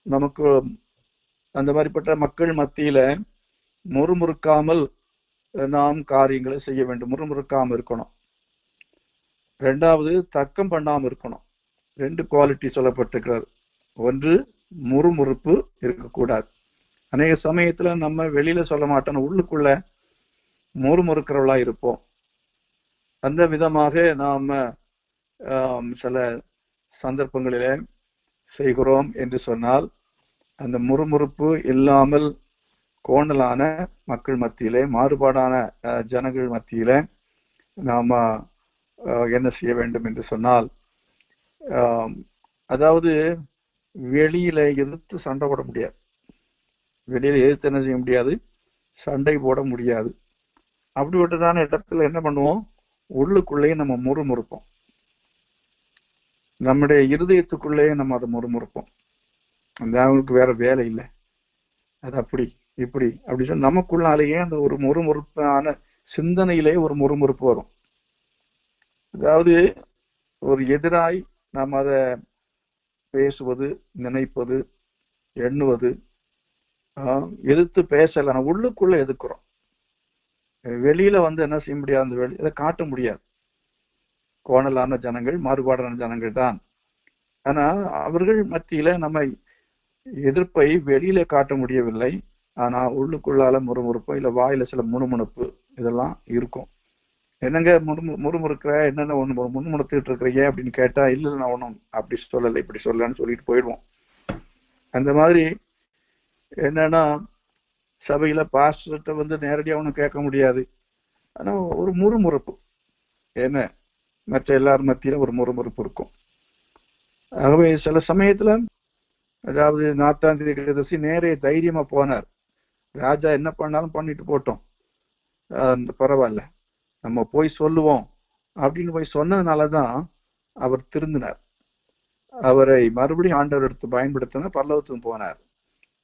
Speaker 2: நமக்கு அந்த மாதிரிப்பட்ட மக்கள் மத்தியில முறுமுறுக்காமல் நாம் காரியங்களை செய்ய வேண்டும். முறுமுறுக்காம இருக்கணும். ரெண்டாவது, தர்க்கம் பண்ணாம இருக்கணும். ரெண்டு குவாலிட்டி சொல்லப்பட்டிருக்கிறது. ஒன்று, முறுமுறுப்பு இருக்கக்கூடாது. அநேக சமயத்துல நம்ம வெளியில சொல்ல மாட்டோம், உள்ளுக்குள்ள முறுமுறுக்கிறவளா இருப்போம். அந்த விதமாக நாம சில சந்தர்ப்பங்களிலே செய்கிறோம் என்று சொன்னால், அந்த முறுமுறுப்பு இல்லாமல் கோணலான மக்கள் மத்தியிலே, மாறுபாடான ஜனங்கள் மத்தியிலே நாம என்ன செய்ய வேண்டும் என்று சொன்னால், அதாவது வெளியில எதிர்த்து சண்டை போட முடியாது. வெளியில எதிர்த்து என்ன செய்ய முடியாது? சண்டை போட முடியாது. அப்படிப்பட்டதான இடத்துல என்ன பண்ணுவோம்? உள்ளுக்குள்ளேயே நம்ம முறுமுறுப்போம். நம்முடைய இருதயத்துக்குள்ளேயே நம்ம அதை முறுமுறுப்போம். அந்த அவங்களுக்கு வேற வேலை இல்லை, அது அப்படி இப்படி அப்படி சொல்லி நமக்குள்ளாலேயே அந்த ஒரு முறுமுறுப்பான சிந்தனையிலே ஒரு முறுமுறுப்பு வரும். அதாவது ஒரு எதிராய் நாம் அதை பேசுவது, நினைப்பது, எண்ணுவது, எதிர்த்து பேசல, உள்ளுக்குள்ள எதிர்க்கிறோம். வெளியில வந்து என்ன செய்ய முடியாது? அந்த இதை காட்ட முடியாது. கோணலான ஜனங்கள், மாறுபாடான ஜனங்கள் தான். ஆனா அவர்கள் மத்தியில நம்ம எதிர்ப்பை வெளியில காட்ட முடியவில்லை. ஆனா உள்ளுக்குள்ளால முறுமுறுப்பு, இல்ல வாயில சில முணுமுணுப்பு இதெல்லாம் இருக்கும். என்னங்க முறுமுறுக்கிற, என்னென்ன ஒண்ணு முணுமுணுத்துட்டு இருக்கிறீங்க அப்படின்னு கேட்டா, இல்ல நான் ஒண்ணும் அப்படி சொல்லலை, இப்படி சொல்லலன்னு சொல்லிட்டு போயிடுவோம். அந்த மாதிரி என்னன்னா, சபையில பாஸ்டர்கிட்ட வந்து நேரடியாக ஒன்றும் கேட்க முடியாது. ஆனா ஒரு முறுமுறுப்பு, என்ன மற்ற எல்லாரும் மத்தியில ஒரு முறுமுறுப்பு இருக்கும். ஆகவே சில சமயத்துல, அதாவது நாத்தான் தீர்க்கதரிசி நேரே தைரியமா போனார். ராஜா என்ன பண்ணாலும் பண்ணிட்டு போட்டோம், பரவாயில்ல, நம்ம போய் சொல்லுவோம் அப்படின்னு போய் சொன்னதுனாலதான் அவர் திருந்தினார். அவரை மறுபடியும் ஆண்டவர் எடுத்து பயன்படுத்தினா பரலோகத்துக்கு போனார்.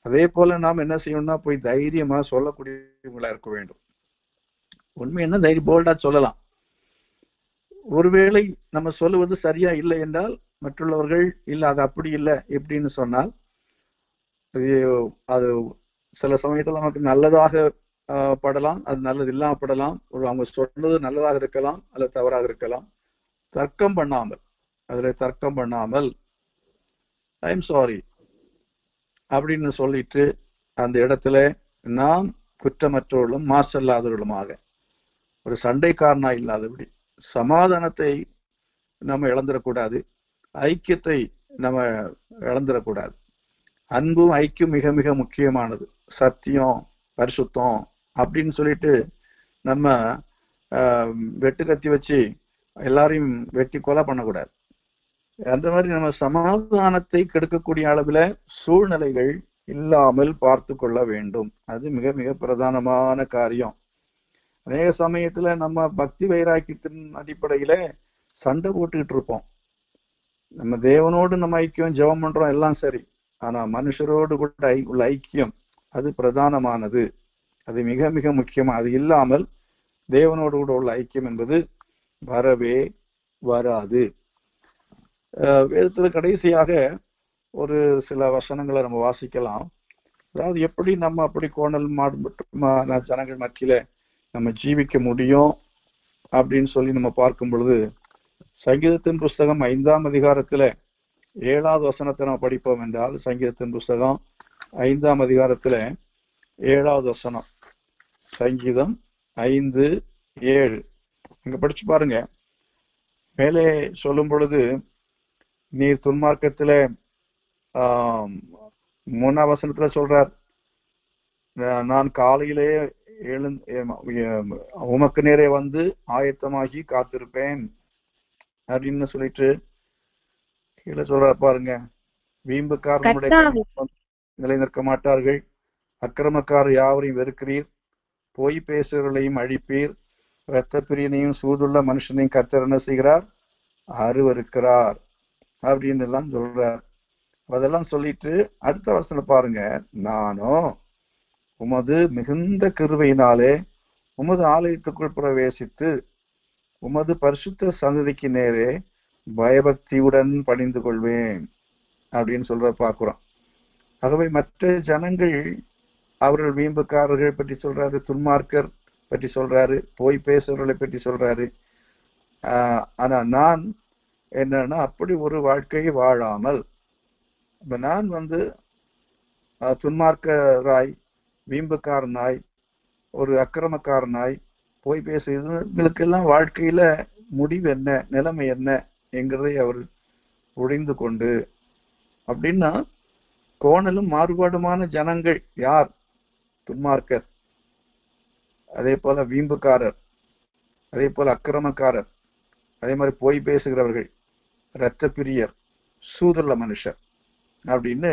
Speaker 2: அதே போல நாம் என்ன செய்யணும்னா, போய் தைரியமா சொல்லக்கூடியவங்களா இருக்க வேண்டும். உண்மை என்ன, தைரியம் போல்டா சொல்லலாம். ஒருவேளை நம்ம சொல்லுவது சரியா இல்லை என்றால் மற்றவர்கள் இல்ல அது அப்படி இல்லை எப்படின்னு சொன்னால், அது சில சமயத்துல நமக்கு நல்லதாக படலாம், அது நல்லது இல்லாம படலாம். அவங்க சொன்னது நல்லதாக இருக்கலாம் அல்லது தவறாக இருக்கலாம். தர்க்கம் பண்ணாமல், அதுல தர்க்கம் பண்ணாமல் ஐ எம் சாரி அப்படின்னு சொல்லிட்டு அந்த இடத்துல நாம் குற்றமற்றவர்களும் மாசல்லாதவர்களுமாக, ஒரு சண்டைக்காரனா இல்லாதபடி, சமாதானத்தை நம்ம இழந்துடக்கூடாது, ஐக்கியத்தை நம்ம இழந்துடக்கூடாது. அன்பும் ஐக்கியம் மிக மிக முக்கியமானது. சத்தியம், பரிசுத்தம் அப்படின்னு சொல்லிட்டு நம்ம வெட்டு கத்தி வச்சு எல்லாரையும் வெட்டி கொலை பண்ணக்கூடாது. அந்த மாதிரி நம்ம சமாதானத்தை கெடுக்கக்கூடிய அளவுல சூழ்நிலைகள் இல்லாமல் பார்த்து கொள்ள வேண்டும். அது மிக மிக பிரதானமான காரியம். அநேக சமயத்துல நம்ம பக்தி வைராக்கியத்தின் அடிப்படையில சண்டை போட்டுக்கிட்டு இருப்போம். நம்ம தேவனோடு நம்ம ஐக்கியம் ஜெபம் பண்றோம், எல்லாம் சரி. ஆனா மனுஷரோடு கூட உள்ள ஐக்கியம் அது பிரதானமானது. அது மிக மிக முக்கியமா. அது இல்லாமல் தேவனோடு கூட உள்ள ஐக்கியம் என்பது வரவே வராது. வேதத்துல கடைசியாக ஒரு சில வசனங்களை நம்ம வாசிக்கலாம். அதாவது எப்படி நம்ம அப்படி கோணல் மாடு ஜனங்கள் மத்தியில நம்ம ஜீவிக்க முடியும் அப்படின்னு சொல்லி நம்ம பார்க்கும் பொழுது, சங்கீதத்தின் புஸ்தகம் 5ஆம் அதிகாரத்துல 7வது வசனத்தை நம்ம படிப்போம் என்றால், சங்கீதத்தின் புஸ்தகம் 5ஆம் அதிகாரத்துல 7வது வசனம், சங்கீதம் 5:7 இங்க படிச்சு பாருங்க. மேலே சொல்லும் பொழுது, நீர் துன்மார்க்கத்துல 3ஆம் வசனத்துல சொல்றார், நான் காலையிலே உமக்கு நேரே வந்து ஆயத்தமாகி காத்திருப்பேன் அப்படின்னு சொல்லிட்டு கீழே சொல்றார் பாருங்க. வீம்புக்காரனுடைய நிலை நிற்க மாட்டார்கள், அக்கிரமக்காரர் யாவரையும் வெறுக்கிறீர், பொய் பேசுகிறவர்களையும் அழிப்பீர், இரத்த பிரியனையும் சூதுள்ள மனுஷனையும் கர்த்தர் என்ன செய்கிறார், அருவருக்கிறார் அப்படின்னு எல்லாம் சொல்றார். அதெல்லாம் சொல்லிட்டு அடுத்த வசனம் பாருங்க, நானோ உமது மிகுந்த கிருபையினாலே உமது ஆலயத்துக்குள் பிரவேசித்து உமது பரிசுத்த சன்னதிக்கு நேரே பயபக்தியுடன் பணிந்து கொள்வேன் அப்படின்னு சொல்ற பாக்குறோம். ஆகவே மற்ற ஜனங்கள் அவர்கள் வீம்புக்காரர்கள் பற்றி சொல்றாரு, துன்மார்க்கர் பற்றி சொல்றாரு, போய் பேசுறவர்களை பற்றி சொல்றாரு. ஆனா நான் என்னன்னா அப்படி ஒரு வாழ்க்கையை வாழாமல், இப்ப நான் துன்மார்க்கராய், வீம்புக்காரனாய், ஒரு அக்கிரமக்காரனாய், போய் பேசுகிறவங்களுக்கெல்லாம் வாழ்க்கையில முடிவு என்ன, நிலைமை என்ன என்கிறதை அவர் புரிந்து கொண்டு, அப்படின்னா கோணலும் மாறுபாடுமான ஜனங்கள் யார்? துன்மார்க்கர், அதே போல வீம்புக்காரர், அதே போல அக்கிரமக்காரர், அதே மாதிரி போய் பேசுகிறவர்கள், இரத்த பிரியர், சூதுள்ள மனுஷர் அப்படின்னு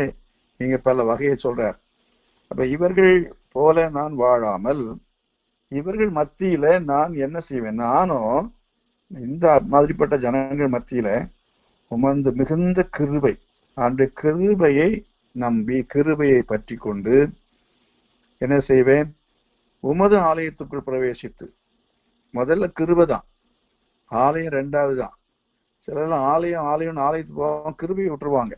Speaker 2: நீங்க பல வகையை சொல்றார். அப்ப இவர்கள் போல நான் வாழாமல் இவர்கள் மத்தியில நான் என்ன செய்வேன், நானும் இந்த மாதிரிப்பட்ட ஜனங்கள் மத்தியில உமது மிகுந்த கிருபை, அந்த கிருபையை நம்பி கிருபையை பற்றி கொண்டு என்ன செய்வேன், உமது ஆலயத்துக்குள் பிரவேசித்து, முதல்ல கிருபை தான், ஆலயம் 2வது தான். சிலர்லாம் ஆலயத்துக்கு போவாங்க, கிருபையை விட்டுருவாங்க.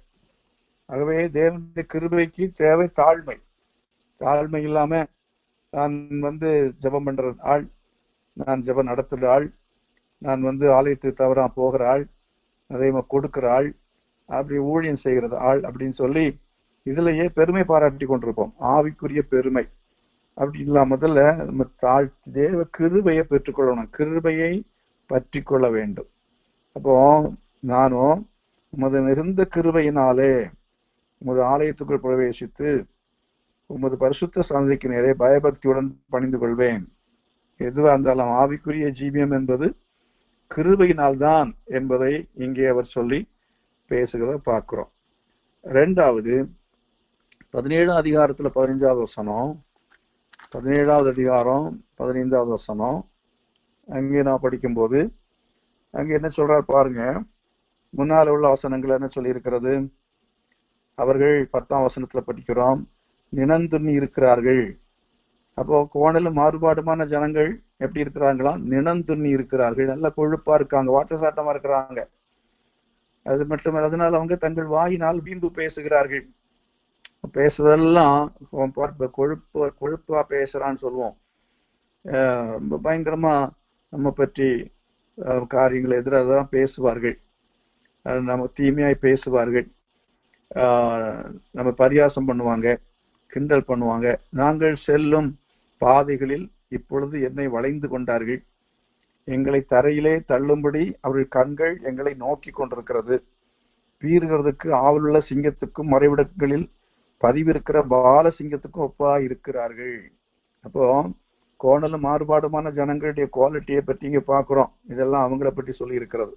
Speaker 2: ஆகவே தேவனுடைய கிருபைக்கு தேவை தாழ்மை. தாழ்மை இல்லாம நான் ஜெபம் பண்ற ஆள், நான் ஜெபம் நடத்துற ஆள், நான் ஆலயத்துக்கு தவறா போகிற ஆள், அதே மாதிரி கொடுக்கிற ஆள், அப்படி ஊழியம் செய்கிறது ஆள் அப்படின்னு சொல்லி இதுலயே பெருமை பாராட்டி கொண்டிருப்போம். ஆவிக்குரிய பெருமை அப்படி இல்லாம முதல்ல நம்ம தேவ கிருபையை பெற்றுக்கொள்ளணும், கிருபையை பற்றி கொள்ள வேண்டும். அப்போ நானும் உமது மிகுந்த கிருபையினாலே உமது ஆலயத்துக்குள் பிரவேசித்து உமது பரிசுத்த சன்னதிக்கு நேரே பயபக்தியுடன் பணிந்து கொள்வேன். எதுவா இருந்தாலும் ஆவிக்குரிய ஜீவியம் என்பது கிருபையினால்தான் என்பதை இங்கே அவர் சொல்லி பேசுகிறத பார்க்கிறோம். 2வது 17ஆம் அதிகாரத்துல 15வது வசனம், 17வது அதிகாரம் 15வது வசனம் அங்கே நான் படிக்கும்போது அங்க என்ன சொல்றார் பாருங்க. முன்னால உள்ள வசனங்கள் என்ன சொல்லி இருக்கிறது, அவர்கள் 10ஆம் வசனத்துல படிக்கிறோம், நினந்துண்ணி இருக்கிறார்கள். அப்போ கோணலும் மாறுபாடுமான ஜனங்கள் எப்படி இருக்கிறாங்களாம், நினந்துண்ணி இருக்கிறார்கள், நல்ல கொழுப்பா இருக்காங்க, வாட்ட சாட்டமா இருக்கிறாங்க. அது மட்டும் அதனால அவங்க தங்கள் வாயினால் வீம்பு பேசுகிறார்கள். பேசுறதெல்லாம் கொழுப்பா பேசுறான்னு சொல்லுவோம். ரொம்ப பயங்கரமா நம்ம பற்றி காரியங்களை எதிராக பேசுவார்கள், நம்ம தீமையாய் பேசுவார்கள், நம்ம பரியாசம் பண்ணுவாங்க, கிண்டல் பண்ணுவாங்க. நாங்கள் செல்லும் பாதைகளில் இப்பொழுது என்னை வளைந்து கொண்டார்கள், எங்களை தரையிலே தள்ளும்படி அவர்கள் கண்கள் எங்களை நோக்கி கொண்டிருக்கிறது, பீறுகிறதுக்கு ஆவலுள்ள சிங்கத்துக்கும் மறைவிடங்களில் பதிவிருக்கிற பால சிங்கத்துக்கும் ஒப்பா இருக்கிறார்கள். அப்போ கோணலும் மாறுபாடுமான ஜனங்களுடைய குவாலிட்டியை பற்றி இங்க பார்க்கிறோம். இதெல்லாம் அவங்கள பற்றி சொல்லி இருக்கிறது.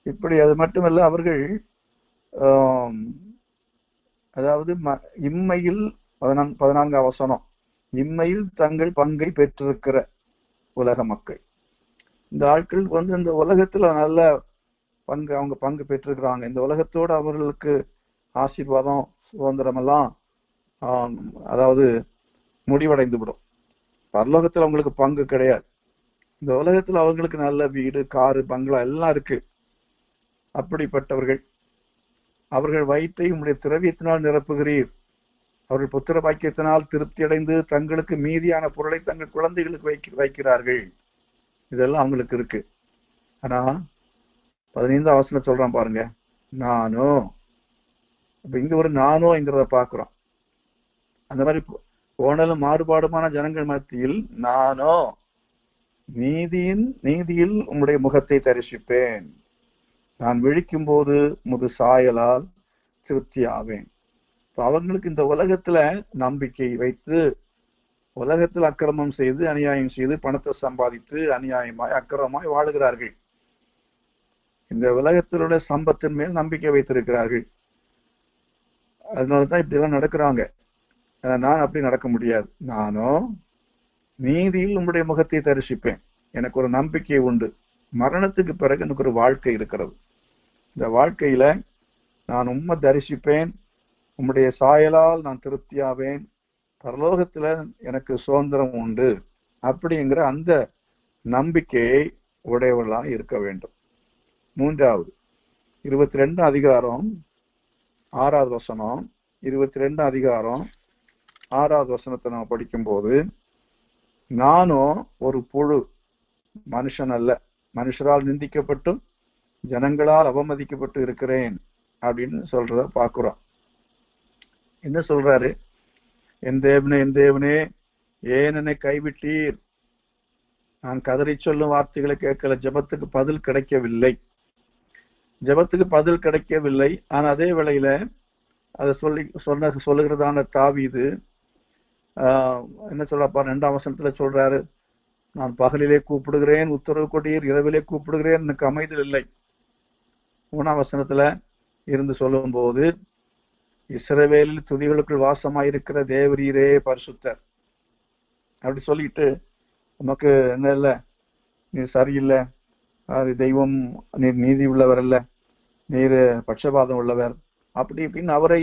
Speaker 2: இப்படி அது மட்டுமல்ல, அவர்கள் அதாவது இம்மையில் 14ஆம் வசனம், இம்மையில் தங்கள் பங்கை பெற்றிருக்கிற உலக மக்கள். இந்த ஆட்கள் வந்து இந்த உலகத்துல நல்ல அவங்க பங்கு பெற்றிருக்கிறாங்க. இந்த உலகத்தோடு அவர்களுக்கு ஆசீர்வாதம் சுதந்திரம் எல்லாம் அதாவது முடிவடைந்து விடும். பரலோகத்துல அவங்களுக்கு பங்கு கிடையாது. இந்த உலகத்துல அவங்களுக்கு நல்ல வீடு, காரு, பங்களா எல்லாம் இருக்கு. அப்படிப்பட்டவர்கள், அவர்கள் வயிற்றை உம்முடைய திரவியத்தினால் நிரப்புகிறீர், அவர்கள் புத்திர பாக்கியத்தினால் திருப்தி அடைந்து தங்களுக்கு மீதியான பொருளை தங்கள் குழந்தைகளுக்கு வைக்கிறார்கள். இதெல்லாம் அவங்களுக்கு இருக்கு. ஆனா 15ஆம் வசனம் சொல்றான் பாருங்க, நானோ. இப்ப இங்க ஒரு நானோங்கிறத பாக்குறோம். அந்த மாதிரி கோணலும் மாறுபாடுமான ஜனங்கள் மத்தியில் நானோ நீதியில் உம்முடைய முகத்தை தரிசிப்பேன், நான் விழிக்கும் போது முது சாயலால் திருப்தி ஆவேன். அவங்களுக்கு இந்த உலகத்துல நம்பிக்கை வைத்து, உலகத்தில் அக்கிரமம் செய்து அநியாயம் செய்து பணத்தை சம்பாதித்து அநியாயமாய் அக்கிரமமாய் வாழுகிறார்கள். இந்த உலகத்தினுடைய சம்பத்தின் மேல் நம்பிக்கை வைத்திருக்கிறார்கள். அதனாலதான் இப்படி எல்லாம் நடக்கிறாங்க. நான் அப்படி நடக்க முடியாது. நானோ நீதியில் உம்முடைய முகத்தை தரிசிப்பேன். எனக்கு ஒரு நம்பிக்கை உண்டு. மரணத்துக்கு பிறகு எனக்கு ஒரு வாழ்க்கை இருக்கிறது. இந்த வாழ்க்கையில நான் உம்மை தரிசிப்பேன், உம்முடைய சாயலால் நான் திருப்தியாவேன், பரலோகத்துல எனக்கு சுதந்திரம் உண்டு அப்படிங்கிற அந்த நம்பிக்கையை உடையவர்களாக இருக்க வேண்டும். 3வது 22 அதிகாரம் 6வது வசனம், 22 அதிகாரம் 6வது வசனத்தை நம்ம படிக்கும்போது, நானும் ஒரு புழு, மனுஷன் அல்ல, மனுஷரால் நிந்திக்கப்பட்டும் ஜனங்களால் அவமதிக்கப்பட்டு இருக்கிறேன் அப்படின்னு சொல்றத பாக்குறோம். என்ன சொல்றாரு? என் தேவனே ஏன் என்னை கைவிட்டீர்? நான் கதறி சொல்லும் வார்த்தைகளை கேட்கல, ஜெபத்துக்கு பதில் கிடைக்கவில்லை. ஆனா அதே வேளையில அதை சொல்லுகிறதான தாவீது என்ன சொல்றப்பா 2ஆம் வசனத்துல சொல்றாரு, நான் பகலிலே கூப்பிடுகிறேன் உத்தரவு கொண்டீர், இரவிலே கூப்பிடுகிறேன் எனக்கு அமைதல் இல்லை. 3ஆம் வசனத்துல இருந்து சொல்லும் போது, இஸ்ரவேலில் துதிகளுக்குள் வாசமாயிருக்கிற தேவரீரே பரிசுத்தர் அப்படி சொல்லிட்டு, உமக்கு என்ன இல்லை, நீர் சரியில்லை, தெய்வம், நீர் நீதி உள்ளவர் அல்ல, நீர் பட்சபாதம் உள்ளவர் அப்படி இப்படின்னு அவரை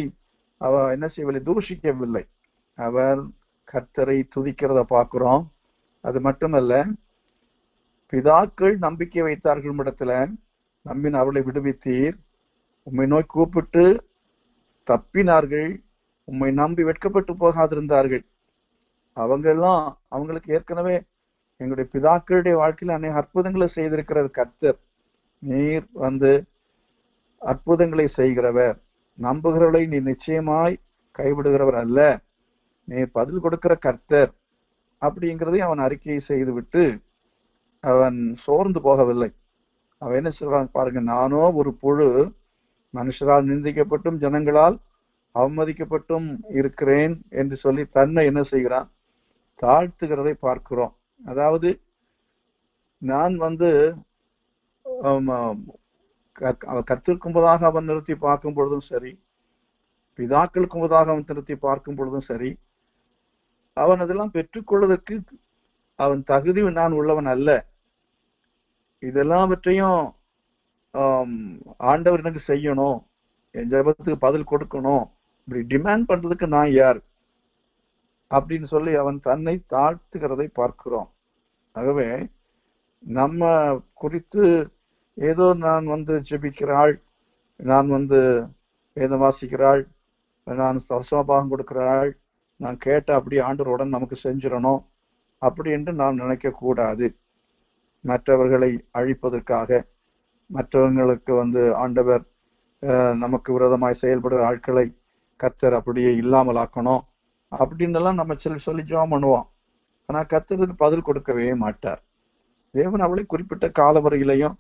Speaker 2: என்ன செய்யவில்லை, தூஷிக்கவில்லை. அவர் கர்த்தரை துதிக்கிறத பார்க்கிறோம். அது மட்டுமல்ல, பிதாக்கள் நம்பிக்கை வைத்தார்கள் இடத்துல, நம்பின் அவளை விடுவித்தீர், உம்மை நோய் கூப்பிட்டு தப்பினார்கள், உம்மை நம்பி வெட்கப்பட்டு போகாதிருந்தார்கள். அவங்களுக்கு ஏற்கனவே எங்களுடைய பிதாக்களுடைய வாழ்க்கையில அநேக அற்புதங்களை செய்திருக்கிறது கர்த்தர். நீர் வந்து அற்புதங்களை செய்கிறவர், நம்புகிறவர்களை நீ நிச்சயமாய் கைவிடுகிறவர் அல்ல, நீ பதில் கொடுக்கிற கர்த்தர் அப்படிங்கிறதை அவன் அறிக்கையை செய்து விட்டு அவன் சோர்ந்து போகவில்லை. அவன் என்ன சொல்றான் பாருங்க, நானோ ஒரு புழு, மனுஷரால் நிந்திக்கப்பட்டும் ஜனங்களால் அவமதிக்கப்பட்டும் இருக்கிறேன் என்று சொல்லி தன்னை என்ன செய்கிறான், தாழ்த்துகிறதை பார்க்கிறோம். அதாவது நான் வந்து கர்த்தருக்கு முன்பதாக அவன் நிறுத்தி பார்க்கும் பொழுதும் சரி, பிதாக்களுக்கு முன்பதாக அவன் நிறுத்தி பார்க்கும் பொழுதும் சரி, அவன் அதெல்லாம் பெற்றுக்கொள்வதற்கு அவன் தகுதி நான் உள்ளவன் அல்ல. இதெல்லாவற்றையும் ஆண்டவர் எனக்கு செய்யணும், என் ஜெபத்துக்கு பதில் கொடுக்கணும், இப்படி டிமாண்ட் பண்றதுக்கு நான் யார் அப்படின்னு சொல்லி அவன் தன்னை தாழ்த்துகிறதை பார்க்கிறோம். ஆகவே நம்ம குறித்து ஏதோ நான் வந்து ஜெபிக்கிறாள், நான் வந்து வேதம் வாசிக்கிறாள், நான் தசமபாகம் கொடுக்கிறாள், நான் கேட்ட அப்படி ஆண்டவருடன் நமக்கு செஞ்சிடணும் அப்படி என்று நாம் நினைக்க கூடாது. மற்றவர்களை அழிப்பதற்காக, மற்றவர்களுக்கு வந்து ஆண்டவர் நமக்கு விரோதமாய் செயல்படுகிற ஆட்களை கர்த்தர் அப்படியே இல்லாமல் ஆக்கணும் அப்படின்னு எல்லாம் நம்ம சொல்லி ஜெபம் பண்ணுவோம். ஆனா கர்த்தருக்கு பதில் கொடுக்கவே மாட்டார். தேவன் அவளை குறிப்பிட்ட காலவரையிலையும்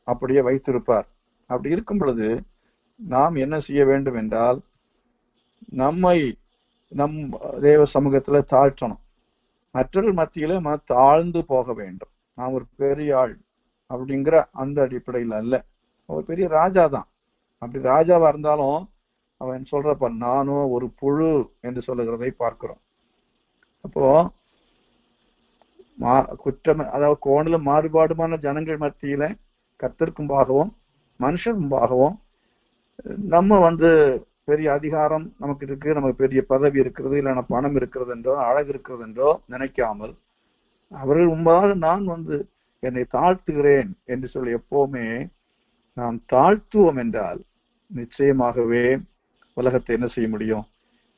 Speaker 2: அப்படியே வைத்திருப்பார். அப்படி இருக்கும் பொழுது நாம் என்ன செய்ய வேண்டும் என்றால், நம்மை நம் தேவ சமூகத்துல தாழ்த்தணும். மற்றவர்கள் மத்தியில நம்ம தாழ்ந்து போக வேண்டும். நான் ஒரு பெரிய ஆள் அப்படிங்கிற அந்த அடிப்படையில் அல்ல. ஒரு பெரிய ராஜா தான். அப்படி ராஜாவா இருந்தாலும் அவன் சொல்றப்ப நானும் ஒரு புழு என்று சொல்லுகிறதை பார்க்கிறோம். அப்போ குற்றம், அதாவது கோணலும் மாறுபாடுமான ஜனங்கள் மத்தியில கர்த்தருக்கும்பாகவும் மனுஷனும்பாகவும் நம்ம பெரிய அதிகாரம் நமக்கு இருக்கு, நமக்கு பெரிய பதவி இருக்கிறது, இல்லைன்னா பணம் இருக்கிறது என்றோ அழகு இருக்கிறது என்றோ நினைக்காமல் அவர்கள் முன்பாக நான் என்னை தாழ்த்துகிறேன் என்று சொல்லி எப்பவுமே நாம் தாழ்த்துவோம் என்றால் நிச்சயமாகவே உலகத்தை என்ன செய்ய முடியும்?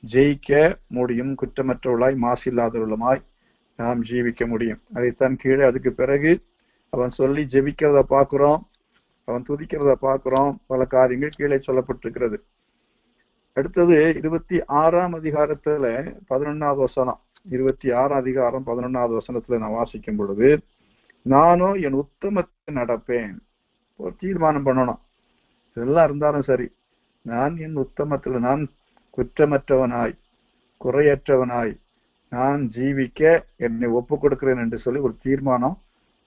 Speaker 2: ஜெயிக்க முடியும். குற்றமற்றவர்களாய் மாசு இல்லாதவர்களுமாய் நாம் ஜீவிக்க முடியும். அதைத்தான் கீழே அதுக்கு பிறகு அவன் சொல்லி ஜெபிக்கிறத பார்க்கிறோம், அவன் துதிக்கிறத பார்க்கிறோம். பல காரியங்கள் கீழே சொல்லப்பட்டிருக்கிறது. அடுத்தது 26ஆம் அதிகாரத்துல 11வது வசனம், 26ஆம் அதிகாரம் 11வது வசனத்துல நான் வாசிக்கும் பொழுது, நானும் என் உத்தமத்தை நடப்பேன். ஒரு தீர்மானம் பண்ணணும். இதெல்லாம் இருந்தாலும் சரி, நான் என் உத்தமத்துல, நான் குற்றமற்றவனாய் குறையற்றவனாய் நான் ஜீவிக்க என்னை ஒப்பு கொடுக்கிறேன் என்று சொல்லி ஒரு தீர்மானம்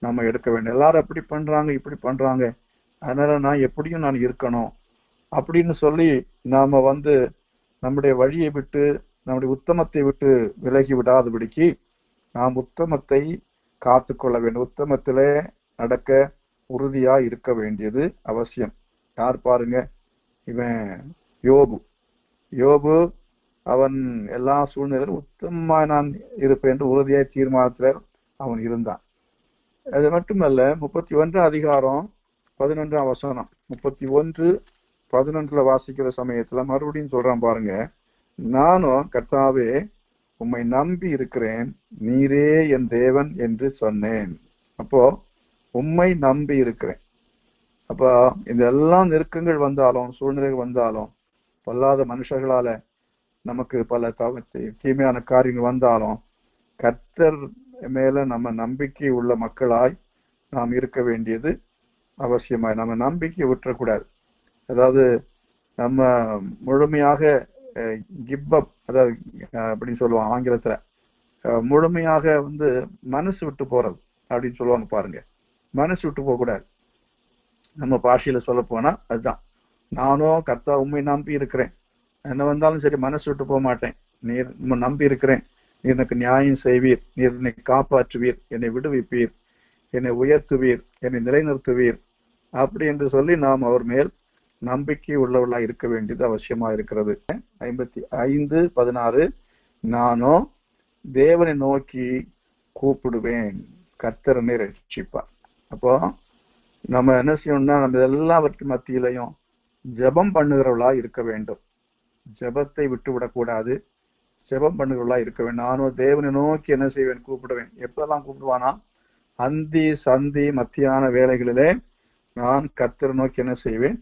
Speaker 2: நம்ம எடுக்க வேண்டும். எல்லாரும் அப்படி பண்றாங்க, இப்படி பண்றாங்க, அதனால நான் எப்படியும் நான் இருக்கணும் அப்படின்னு சொல்லி நாம நம்முடைய வழியை விட்டு, நம்முடைய உத்தமத்தை விட்டு விலகி விடாதபடிக்கு நாம் உத்தமத்தை காத்து கொள்ள வேண்டும். உத்தமத்திலே நடக்க உறுதியா இருக்க வேண்டியது அவசியம். யார் பாருங்க, இவன் யோபு அவன் எல்லா சூழ்நிலையிலும் உத்தமமா நான் இருப்பேன் என்று உறுதியாய் தீர்மானத்துல அவன் இருந்தான். அது மட்டுமல்ல, 31ஆம் அதிகாரம் 11ஆம் வசனம், 31:11 வாசிக்கிற சமயத்துல மறுபடியும் சொல்றான் பாருங்க, நானும் கர்த்தாவே உம்மை நம்பி இருக்கிறேன், நீரே என் தேவன் என்று சொன்னேன். அப்போ உம்மை நம்பி இருக்கிறேன். அப்போ இந்த எல்லா நெருக்கங்கள் வந்தாலும், சூழ்நிலைகள் வந்தாலும், பொல்லாத மனுஷர்களால நமக்கு பல தீமையான காரியங்கள் வந்தாலும், கர்த்தர் மேல நம்ம நம்பிக்கை உள்ள மக்களாய் நாம் இருக்க வேண்டியது அவசியமாய். நம்ம நம்பிக்கை விட்டுறக்கூடாது. அதாவது நம்ம முழுமையாக கிவ் அப், அதாவது அப்படின்னு சொல்லுவாங்க ஆங்கிலத்துல, முழுமையாக மனசு விட்டு போறது அப்படின்னு சொல்லுவாங்க பாருங்க. மனசு விட்டு போக கூடாது. நம்ம பாஷையில சொல்ல போனா அதுதான், நானும் கர்த்தா உண்மை நம்பி இருக்கிறேன், என்ன வந்தாலும் சரி மனசு விட்டு போக மாட்டேன், நீர் நம்பி இருக்கிறேன், நீர் எனக்கு நியாயம் செய்வீர், நீர் என்னை காப்பாற்றுவீர், என்னை விடுவிப்பீர், என்னை உயர்த்துவீர், என்னை நிலைநிறுத்துவீர் அப்படி என்று சொல்லி நாம் அவர் மேல் நம்பிக்கை உள்ளவர்களா இருக்க வேண்டியது அவசியமா இருக்கிறது. 55:16, நானோ தேவனை நோக்கி கூப்பிடுவேன், கர்த்தர் என்னை ரட்சிப்பார். அப்போ நம்ம என்ன செய்யணும்னா, நம்ம எல்லாவற்று மத்தியிலையும் ஜெபம் பண்ணுகிறவர்களா இருக்க வேண்டும். ஜெபத்தை விட்டு விடக்கூடாது. ஜெபம் பண்ணுகிறவர்களா இருக்க வேண்டும். நானும் தேவனை நோக்கி என்ன செய்வேன்? கூப்பிடுவேன். எப்பெல்லாம் கூப்பிடுவானா? அந்தி சந்தி மத்தியான வேளைகளிலே நான் கர்த்தரை நோக்கி என்ன செய்வேன்?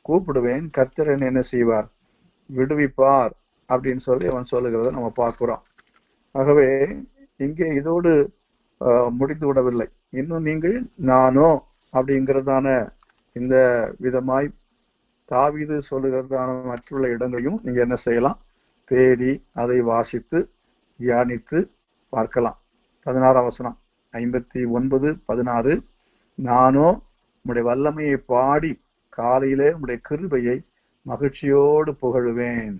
Speaker 2: கூப்பிடுவேன். கர்த்தர் என்ன செய்வார்? விடுவிப்பார் அப்படின்னு சொல்லி அவன் சொல்லுகிறத நம்ம பார்க்கிறோம். ஆகவே இங்கே இதோடு முடித்து விடவில்லை. இன்னும் நீங்கள் நானோ அப்படிங்கிறதான இந்த விதமாய் தாவீது சொல்லுகிறதான மற்றுள்ள இடங்களையும் நீங்க என்ன செய்யலாம்? தேடி அதை வாசித்து தியானித்து பார்க்கலாம். 16ஆம் வசனம், 59:16, நானோ உம்முடைய வல்லமையை பாடி காலையிலே உம்முடைய கிருபையை மகிழ்ச்சியோடு புகழுவேன்.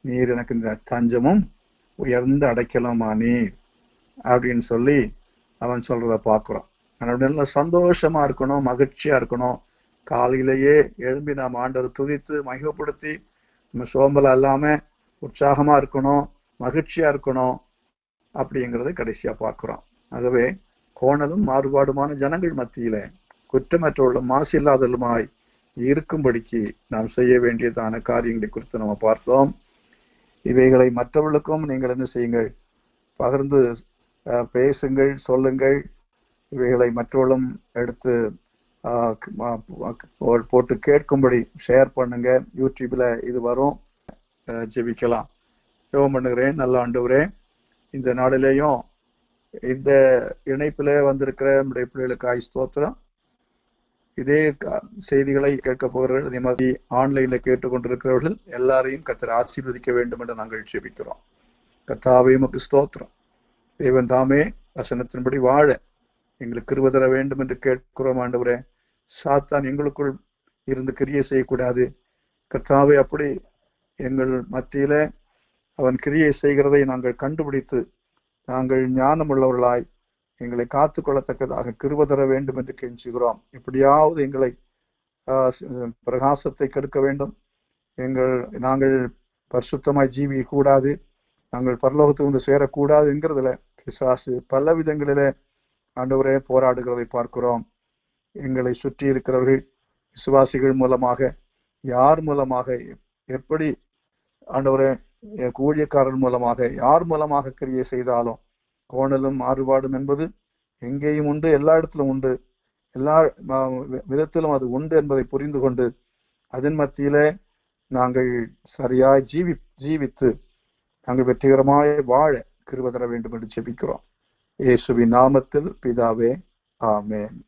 Speaker 2: நீர் எனக்கு இந்த தஞ்சமும் உயர்ந்த அடைக்கலமா நீர் அப்படின்னு சொல்லி அவன் சொல்றத பார்க்கிறோம். நல்ல சந்தோஷமா இருக்கணும், மகிழ்ச்சியா இருக்கணும். காலையிலேயே எழும்பி நாம் ஆண்டவர் துதித்து மகிமைப்படுத்தி நம்ம சோம்பலா இல்லாம உற்சாகமா இருக்கணும், மகிழ்ச்சியா இருக்கணும் அப்படிங்கிறத கடைசியா பார்க்கிறோம். ஆகவே கோணலும் மாறுபாடுமான ஜனங்கள் மத்தியில குற்றமற்றவர்களும் மாசு இல்லாதவர்களுமாய் இருக்கும்படிக்கு நாம் செய்ய வேண்டியதான காரியங்களை குறித்து நம்ம பார்த்தோம். இவைகளை மற்றவர்களுக்கும் நீங்கள் என்ன செய்யுங்கள்? பகிர்ந்து பேசுங்கள், சொல்லுங்கள். இவைகளை மற்றவர்களும் எடுத்து போட்டு கேட்கும்படி ஷேர் பண்ணுங்க. யூடியூப்ல இது வரும், ஜெபிக்கலாம். ஜெபம் பண்ணுகிறேன். நல்ல ஆண்டவரே, இந்த நாளிலேயும் இந்த இணைப்பில வந்திருக்கிற நம்முடைய பிள்ளைகளுக்காய் ஸ்தோத்திரம். இதே செய்திகளை கேட்க போகிறவர்கள், அதே மாதிரி ஆன்லைன்ல கேட்டுக்கொண்டிருக்கிறவர்கள் எல்லாரையும் கர்த்தர் ஆசீர்வதிக்க வேண்டும் என்று நாங்கள் ஜெபிக்கிறோம். கர்த்தாவே உமக்கு ஸ்தோத்திரம். தேவன் தாமே வசனத்தின்படி வாழ எங்களுக்கு கிருபை தர வேண்டும் என்று கேட்கிறோம் ஆண்டவரே. சாத்தான் எங்களுக்குள் இருந்து கிரியை செய்யக்கூடாது கர்த்தாவே. அப்படி எங்கள் மத்தியில அவன் கிரியை செய்கிறதை நாங்கள் கண்டுபிடித்து நாங்கள் ஞானமுள்ளவர்களாய் எங்களை காத்து கொள்ளத்தக்கதாக கிருபை தர வேண்டும் என்று கெஞ்சுகிறோம். எப்படியாவது எங்களை பிரகாசத்தை கெடுக்க வேண்டும். நாங்கள் பரிசுத்தமாய் ஜீவிக்க கூடாது, நாங்கள் பரலோகத்துக்கு வந்து சேரக்கூடாது என்கிறதுல பிசாசு பல விதங்களிலே ஆண்டவரே போராடுகிறதை பார்க்கிறோம். எங்களை சுற்றி இருக்கிறவர்கள் விசுவாசிகள் மூலமாக, யார் மூலமாக, எப்படி ஆண்டவரே ஊழியக்காரர் மூலமாக, யார் மூலமாக கிரியை செய்தாலும் கோணலும் மாறுபாடும் என்பது எங்கேயும் உண்டு, எல்லா இடத்திலும் உண்டு, எல்லா விதத்திலும் அது உண்டு என்பதை புரிந்து கொண்டு அதன் மத்தியிலே நாங்கள் சரியாய் ஜீவித்து நாங்கள் வெற்றிகரமாய் வாழ கிருபை தர வேண்டும் என்று ஜெபிக்கிறோம். இயேசுவின் நாமத்தில் பிதாவே, ஆமென்.